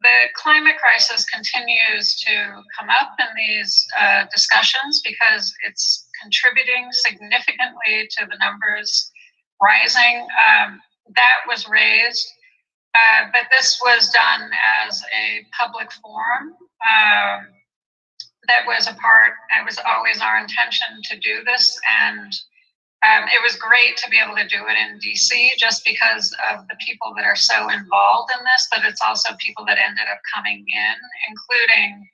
J: The climate crisis continues to come up in these discussions because it's contributing significantly to the numbers rising. That was raised, but this was done as a public forum. It was always our intention to do this, and it was great to be able to do it in DC just because of the people that are so involved in this, but it's also people that ended up coming in, including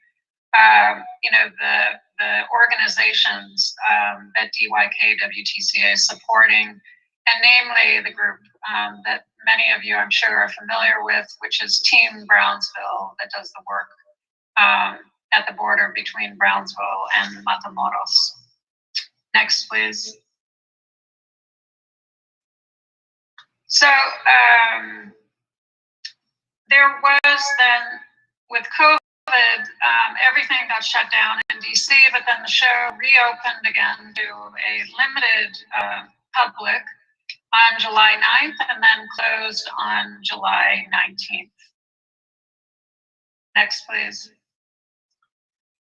J: the organizations that DYK-WTCA is supporting, and namely the group that many of you I'm sure are familiar with, which is Team Brownsville, that does the work at the border between Brownsville and Matamoros. Next, please. So there was then, with COVID, everything got shut down in DC, but then the show reopened again to a limited public on July 9th and then closed on July 19th. Next, please.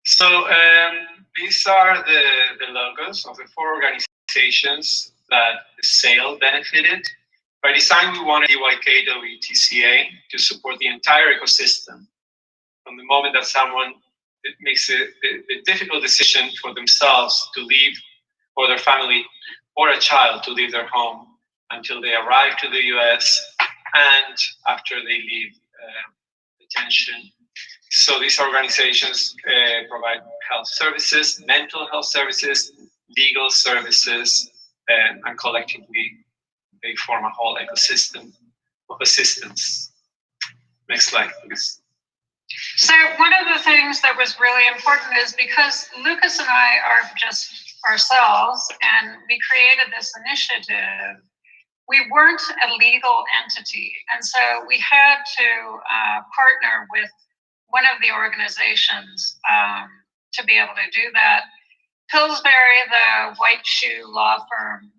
I: So these are the logos of the 4 organizations that the sale benefited. By design, we wanted DYK-WTCA to support the entire ecosystem. From the moment that someone makes the difficult decision for themselves to leave, or their family, or a child to leave their home, until they arrive to the US, and after they leave detention. So these organizations provide health services, mental health services, legal services, and collectively they form a whole ecosystem of assistance. Next slide, please.
J: So one of the things that was really important is because Lucas and I are just ourselves, and we created this initiative, we weren't a legal entity. And so we had to partner with one of the organizations to be able to do that. Pillsbury, the white shoe law firm,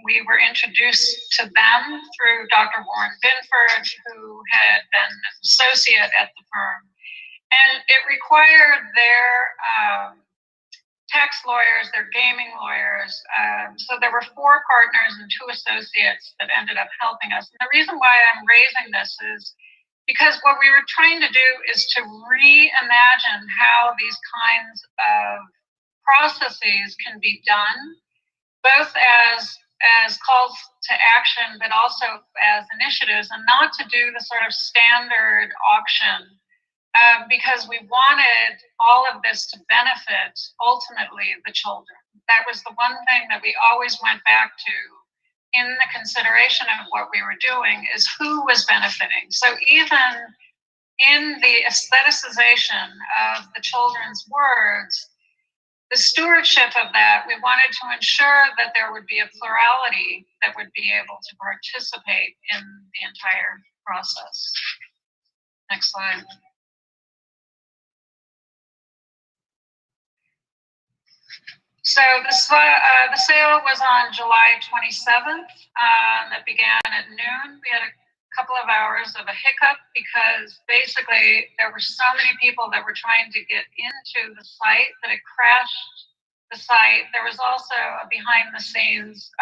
J: we were introduced to them through Dr. Warren Binford, who had been an associate at the firm. And it required their tax lawyers, their gaming lawyers. So there were 4 partners and 2 associates that ended up helping us. And the reason why I'm raising this is because what we were trying to do is to reimagine how these kinds of processes can be done, both as calls to action, but also as initiatives, and not to do the sort of standard auction, because we wanted all of this to benefit ultimately the children. That was the one thing that we always went back to in the consideration of what we were doing, is who was benefiting. So even in the aestheticization of the children's words, the stewardship of that, we wanted to ensure that there would be a plurality that would be able to participate in the entire process. Next slide. So the sale was on July 27th. That began at noon. We had a couple of hours of a hiccup because basically there were so many people that were trying to get into the site that it crashed the site. There was also a behind the scenes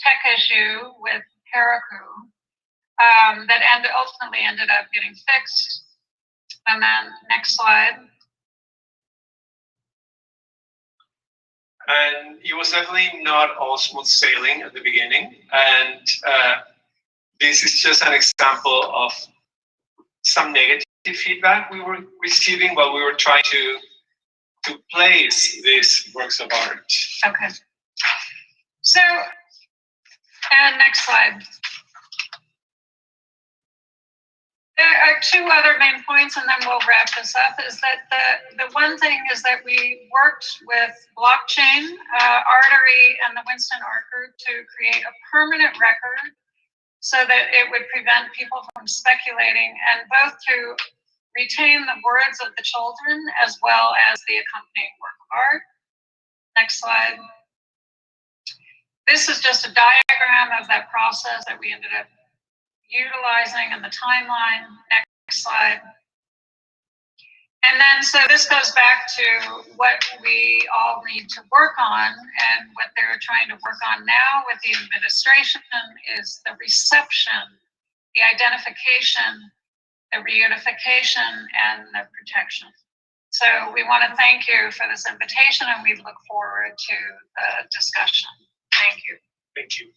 J: tech issue with Heroku that ultimately ended up getting fixed. And then next slide.
I: And it was definitely not all smooth sailing at the beginning. And this is just an example of some negative feedback we were receiving while we were trying to place these works of art.
J: Okay. So, and next slide. There are 2 other main points, and then we'll wrap this up, is that the one thing is that we worked with Blockchain, Artery, and the Winston Art Group to create a permanent record so that it would prevent people from speculating, and both to retain the words of the children as well as the accompanying work of art. Next slide. This is just a diagram of that process that we ended up utilizing in the timeline. Next slide. And then, so this goes back to what we all need to work on, and what they're trying to work on now with the administration is the reception, the identification, the reunification, and the protection. So we want to thank you for this invitation, and we look forward to the discussion. Thank you.
I: Thank you.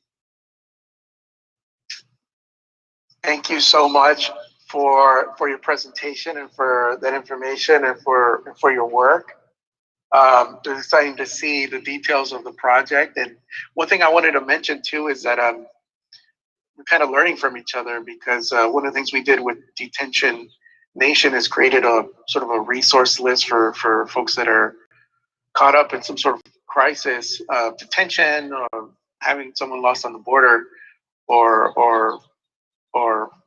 A: Thank you so much for your presentation and for that information and for your work. It's exciting to see the details of the project. And one thing I wanted to mention too is that we're kind of learning from each other, because one of the things we did with Detention Nation is created a sort of a resource list for folks that are caught up in some sort of crisis of detention, or having someone lost on the border, or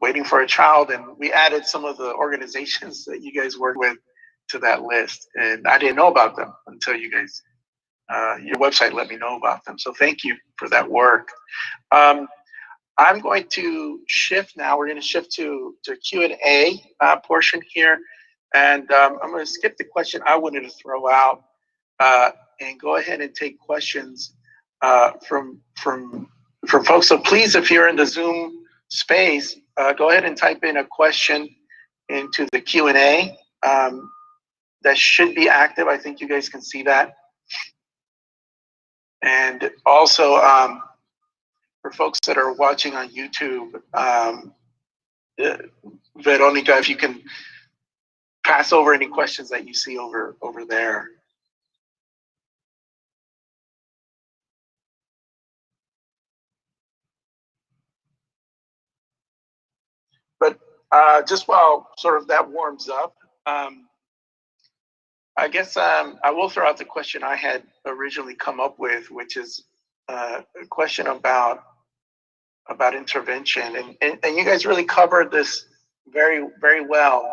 A: waiting for a child. And we added some of the organizations that you guys work with to that list, and I didn't know about them until you guys, your website let me know about them. So thank you for that work. I'm going to shift now. We're going to shift to Q&A portion here, and I'm going to skip the question I wanted to throw out and go ahead and take questions from folks. So please, if you're in the Zoom space, go ahead and type in a question into the Q&A. That should be active. I think you guys can see that. And also, for folks that are watching on YouTube, Veronica, if you can pass over any questions that you see over there. But just while sort of that warms up, I guess I will throw out the question I had originally come up with, which is a question about intervention, and you guys really covered this very, very well.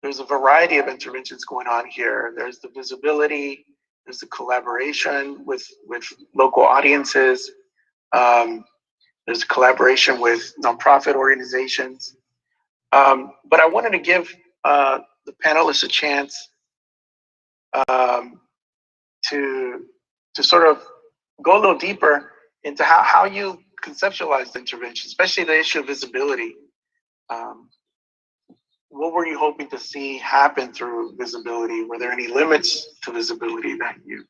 A: There's a variety of interventions going on here. There's the visibility, there's the collaboration with local audiences, there's collaboration with nonprofit organizations. But I wanted to give the panelists a chance to sort of go a little deeper into how you conceptualized intervention, especially the issue of visibility. What were you hoping to see happen through visibility? Were there any limits to visibility that you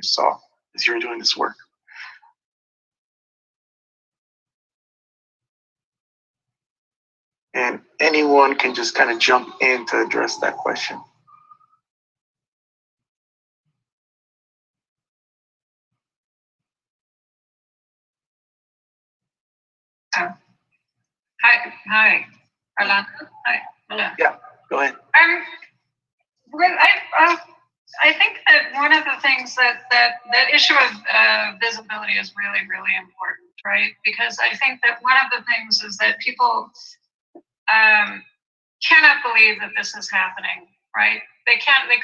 A: saw as you were doing this work? And anyone can just kind of jump in to address that question.
J: Hi, Orlando. Hi. Hello.
A: Yeah, go ahead.
J: I think that one of the things that issue of visibility is really, really important, right? Because I think that one of the things is that people cannot believe that this is happening, right? They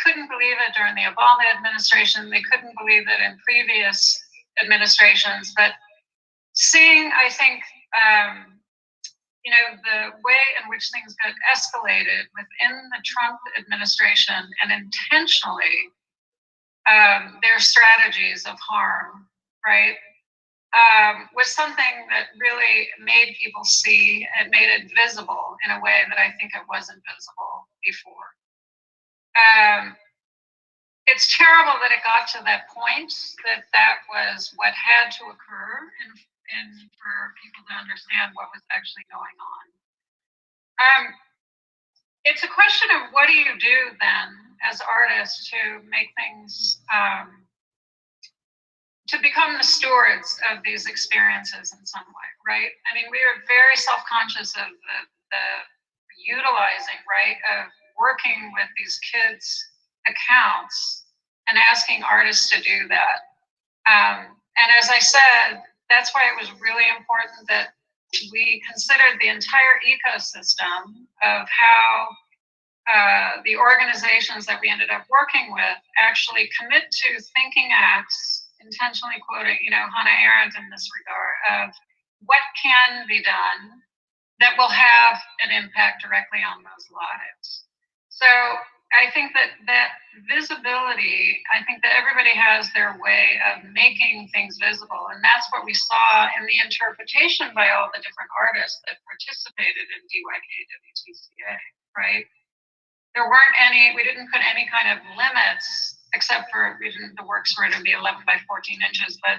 J: couldn't believe it during the Obama administration. They couldn't believe it in previous administrations. But seeing, I think, the way in which things got escalated within the Trump administration, and intentionally their strategies of harm, right, was something that really made people see and made it visible in a way that I think it wasn't visible before. It's terrible that it got to that point, that was what had to occur, and for people to understand what was actually going on. It's a question of what do you do then as artists to make things, to become the stewards of these experiences in some way, right? I mean, we are very self-conscious of the utilizing, right, of working with these kids' accounts and asking artists to do that. And as I said, that's why it was really important that we considered the entire ecosystem of how the organizations that we ended up working with actually commit to thinking acts, intentionally quoting, Hannah Arendt in this regard, of what can be done that will have an impact directly on those lives. So I think that visibility, I think that everybody has their way of making things visible. And that's what we saw in the interpretation by all the different artists that participated in DYK-WTCA, right? There weren't any, we didn't put any kind of limits, except for the works were to be 11 by 14 inches, but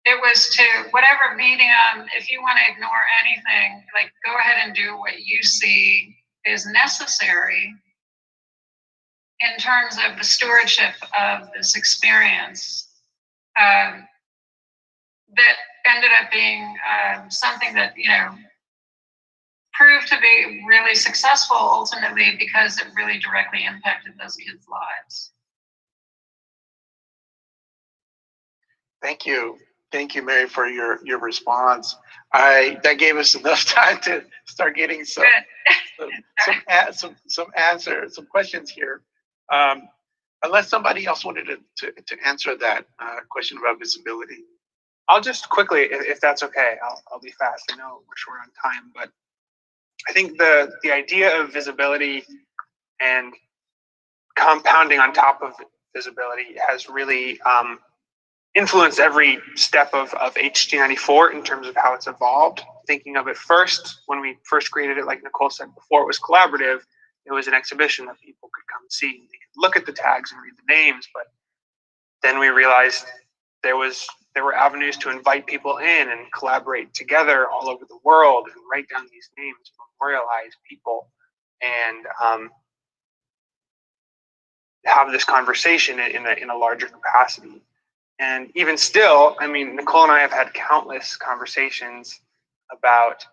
J: it was to whatever medium, if you want to ignore anything, like go ahead and do what you see is necessary in terms of the stewardship of this experience, that ended up being something that, proved to be really successful ultimately because it really directly impacted those kids' lives.
A: Thank you. Thank you, Mary, for your response. That gave us enough time to start getting some answers, some questions here. Unless somebody else wanted to answer that question about visibility.
E: I'll just quickly, if that's okay, I'll be fast. I know we're short on time, but I think the idea of visibility and compounding on top of visibility has really influenced every step of HT94 in terms of how it's evolved. Thinking of it first, when we first created it, like Nicole said before, it was collaborative. It was an exhibition that people could come see. They could look at the tags and read the names, but then we realized there were avenues to invite people in and collaborate together all over the world and write down these names, memorialize people, and have this conversation in a larger capacity. And even still, I mean, Nicole and I have had countless conversations about,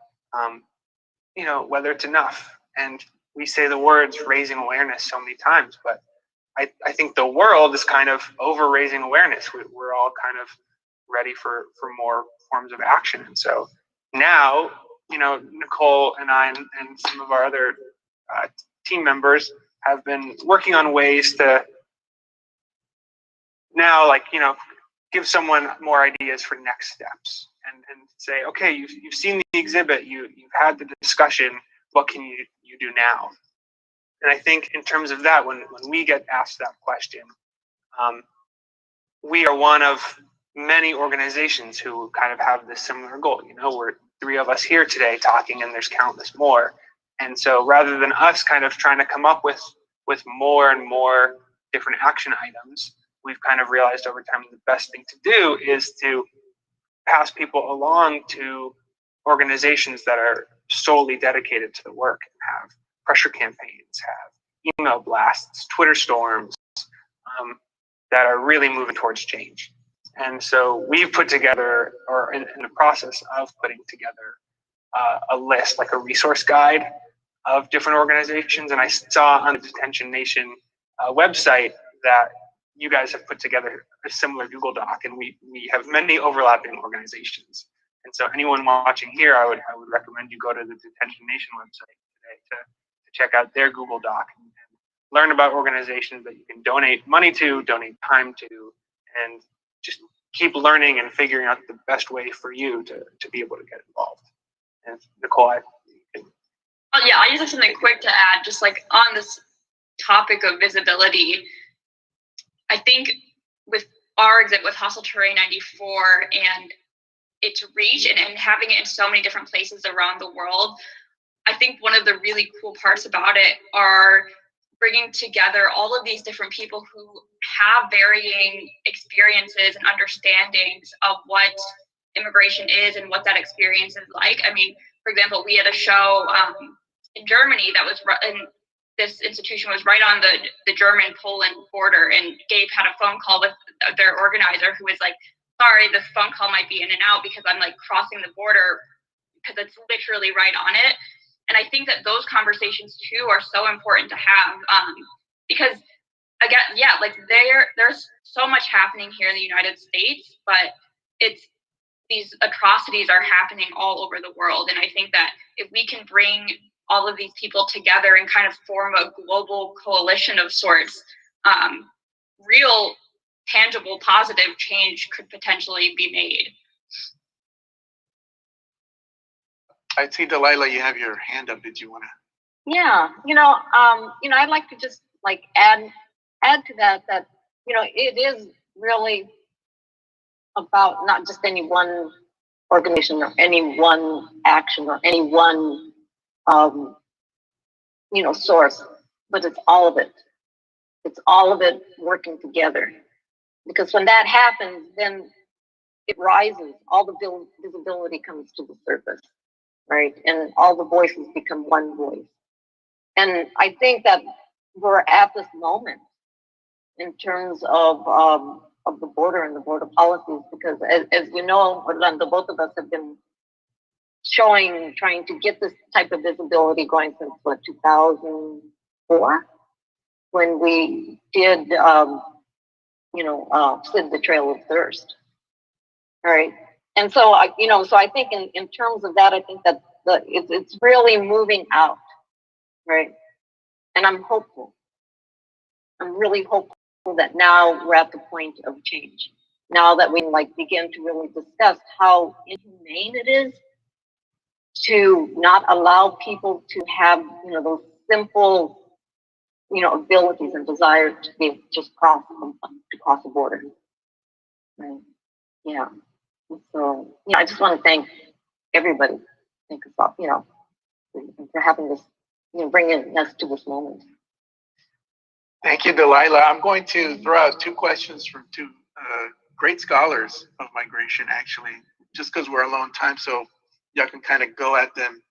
E: whether it's enough. And we say the words raising awareness so many times, but I think the world is kind of over raising awareness. We're all kind of ready for more forms of action. And so now, Nicole and I and some of our other team members have been working on ways to now, give someone more ideas for next steps and say, okay, you've seen the exhibit, you've had the discussion, what can you do now? And I think in terms of that, when we get asked that question, we are one of many organizations who kind of have this similar goal. We're three of us here today talking, and there's countless more. And so rather than us kind of trying to come up with more and more different action items, we've kind of realized over time the best thing to do is to pass people along to organizations that are solely dedicated to the work and have pressure campaigns, have email blasts, Twitter storms, that are really moving towards change. And so we've put together, or in the process of putting together, a list, like a resource guide of different organizations. And I saw on the Detention Nation website that you guys have put together a similar Google Doc, and we have many overlapping organizations. And so anyone watching here, I would recommend you go to the Detention Nation website today to check out their Google Doc and learn about organizations that you can donate money to, donate time to, and just keep learning and figuring out the best way for you to be able to get involved. And Nicole, I
D: just have something quick to add, just on this topic of visibility. I think with our exhibit, with Hostile Terrain 94 and its reach and having it in so many different places around the world, I think one of the really cool parts about it are bringing together all of these different people who have varying experiences and understandings of what immigration is and what that experience is like. I mean, for example, we had a show in Germany that was this institution was right on the German-Poland border, and Gabe had a phone call with their organizer who was like, sorry, this phone call might be in and out because I'm crossing the border because it's literally right on it. And I think that those conversations too are so important to have because again, there's so much happening here in the United States, but it's these atrocities are happening all over the world. And I think that if we can bring all of these people together and kind of form a global coalition of sorts, real, tangible, positive change could potentially be made.
A: I see, Delilah, you have your hand up. Did you want to?
F: Yeah, I'd like to just like add to that, it is really about not just any one organization or any one action or any one source, but it's all of it. It's all of it working together. Because when that happens, then it rises, all the visibility comes to the surface, right? And all the voices become one voice. And I think that we're at this moment in terms of the border and the border policies, because as you know, Orlando, both of us have been trying to get this type of visibility going since 2004, when we did, Slid the Trail of Thirst, right? And so, so I think in terms of that, I think that it's really moving out, right? And I'm hopeful. I'm really hopeful that now we're at the point of change. Now that we begin to really discuss how inhumane it is to not allow people to have, those simple, abilities and desire to be just cross the border. Right? Yeah. So, I just want to thank everybody. Thank us all, for having this, bringing us to this moment.
A: Thank you, Delilah. I'm going to throw out two questions from two great scholars of migration, actually, just because we're alone time, so y'all can kind of go at them.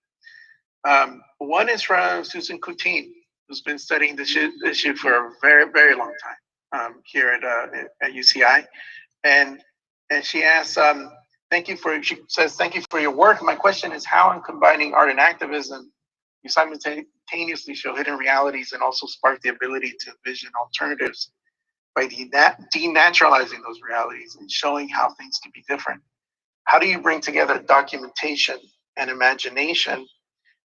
A: One is from Susan Coutin, who's been studying this issue for a very, very long time here at UCI. And she asks, she says, thank you for your work. My question is, how in combining art and activism, you simultaneously show hidden realities and also spark the ability to envision alternatives by denaturalizing those realities and showing how things can be different? How do you bring together documentation and imagination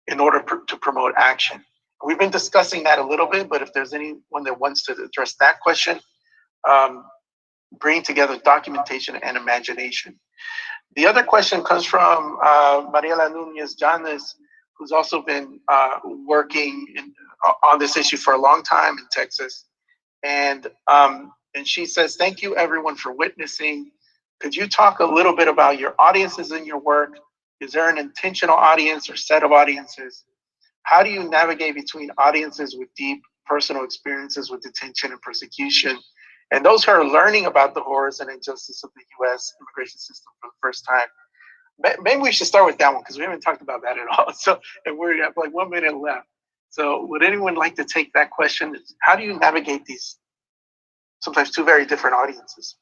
A: in order to promote action? We've been discussing that a little bit, but if there's anyone that wants to address that question, bring together documentation and imagination. The other question comes from Mariela Nunez-Janes, who's also been working on this issue for a long time in Texas. And she says, thank you everyone for witnessing. Could you talk a little bit about your audiences in your work? Is there an intentional audience or set of audiences? How do you navigate between audiences with deep personal experiences with detention and persecution, and those who are learning about the horrors and injustice of the U.S. immigration system for the first time? Maybe we should start with that one, because we haven't talked about that at all. So, and we have like 1 minute left. So would anyone like to take that question? How do you navigate these sometimes two very different audiences?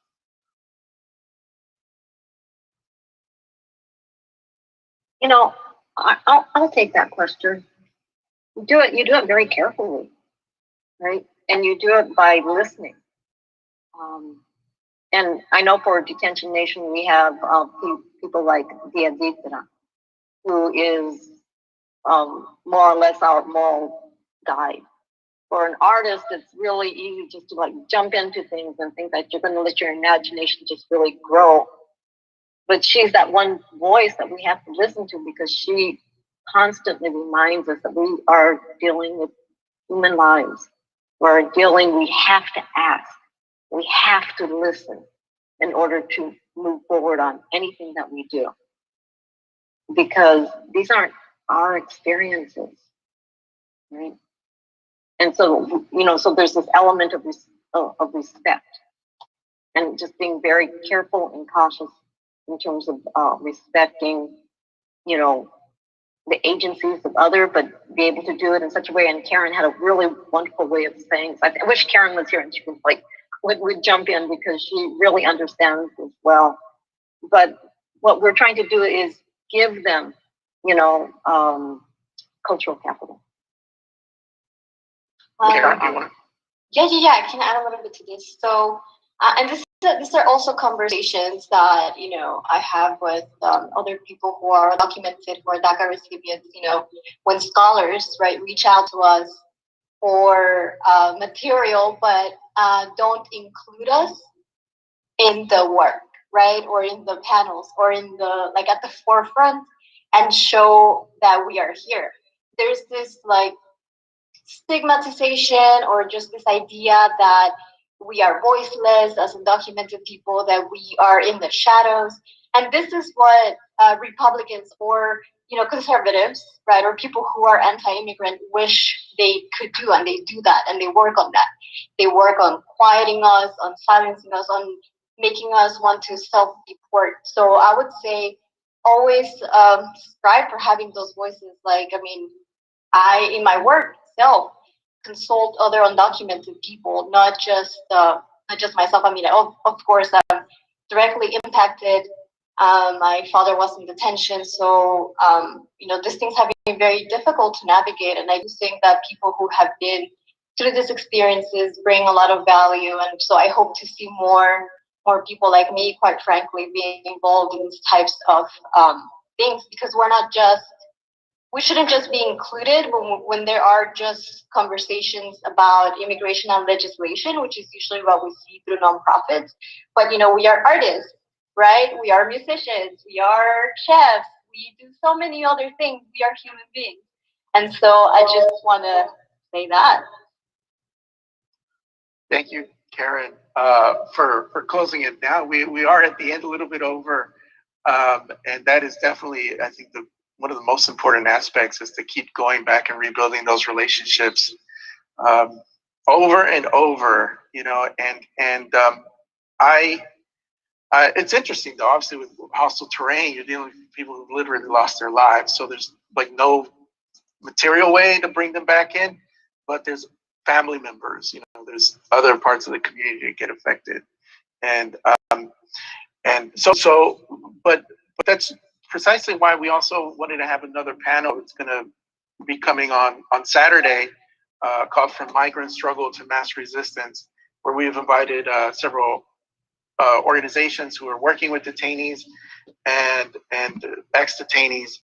F: I'll take that question. You do it very carefully, right? And you do it by listening. And I know for Detention Nation, we have people like Diaditra, who is more or less our moral guide. For an artist, it's really easy just to jump into things and think that you're going to let your imagination just really grow. But she's that one voice that we have to listen to, because she constantly reminds us that we are dealing with human lives. We have to ask. We have to listen in order to move forward on anything that we do. Because these aren't our experiences, right? And so, so there's this element of respect, and just being very careful and cautious in terms of respecting, the agencies of other, but be able to do it in such a way. And Karen had a really wonderful way of saying, I wish Karen was here and she would jump in, because she really understands as well. But what we're trying to do is give them, cultural capital.
H: Yeah, I can add a little bit to this. So, and this these are also conversations that, you know, I have with other people who are documented, who are DACA recipients, you know, when scholars, right, reach out to us for material, but don't include us in the work, right, or in the panels, or in the, like, at the forefront, and show that we are here. There's this, like, stigmatization, or just this idea that we are voiceless as undocumented people, that we are in the shadows. And this is what Republicans, or, you know, conservatives, right, or people who are anti-immigrant wish they could do, and they do that, and they work on that. They work on quieting us, on silencing us, on making us want to self-deport. So I would say always strive for having those voices. Like, I mean, I, in my work itself, consult other undocumented people, not just myself. I mean, of course, I'm directly impacted. My father was in detention, so you know, these things have been very difficult to navigate. And I do think that people who have been through these experiences bring a lot of value. And so I hope to see more people like me, quite frankly, being involved in these types of things, because we shouldn't just be included when there are just conversations about immigration and legislation, which is usually what we see through nonprofits. But, you know, we are artists, right? We are musicians, we are chefs, we do so many other things. We are human beings. And so I just want to say that.
A: Thank you, Karen, for closing it down. We are at the end, a little bit over, and that is definitely, I think, one of the most important aspects is to keep going back and rebuilding those relationships over and over, you know. And it's interesting though. Obviously, with hostile terrain, you're dealing with people who've literally lost their lives. So there's like no material way to bring them back in, but there's family members. You know, there's other parts of the community that get affected, and so but that's precisely why we also wanted to have another panel. It's going to be coming on Saturday, called From Migrant Struggle to Mass Resistance, where we've invited several organizations who are working with detainees and ex-detainees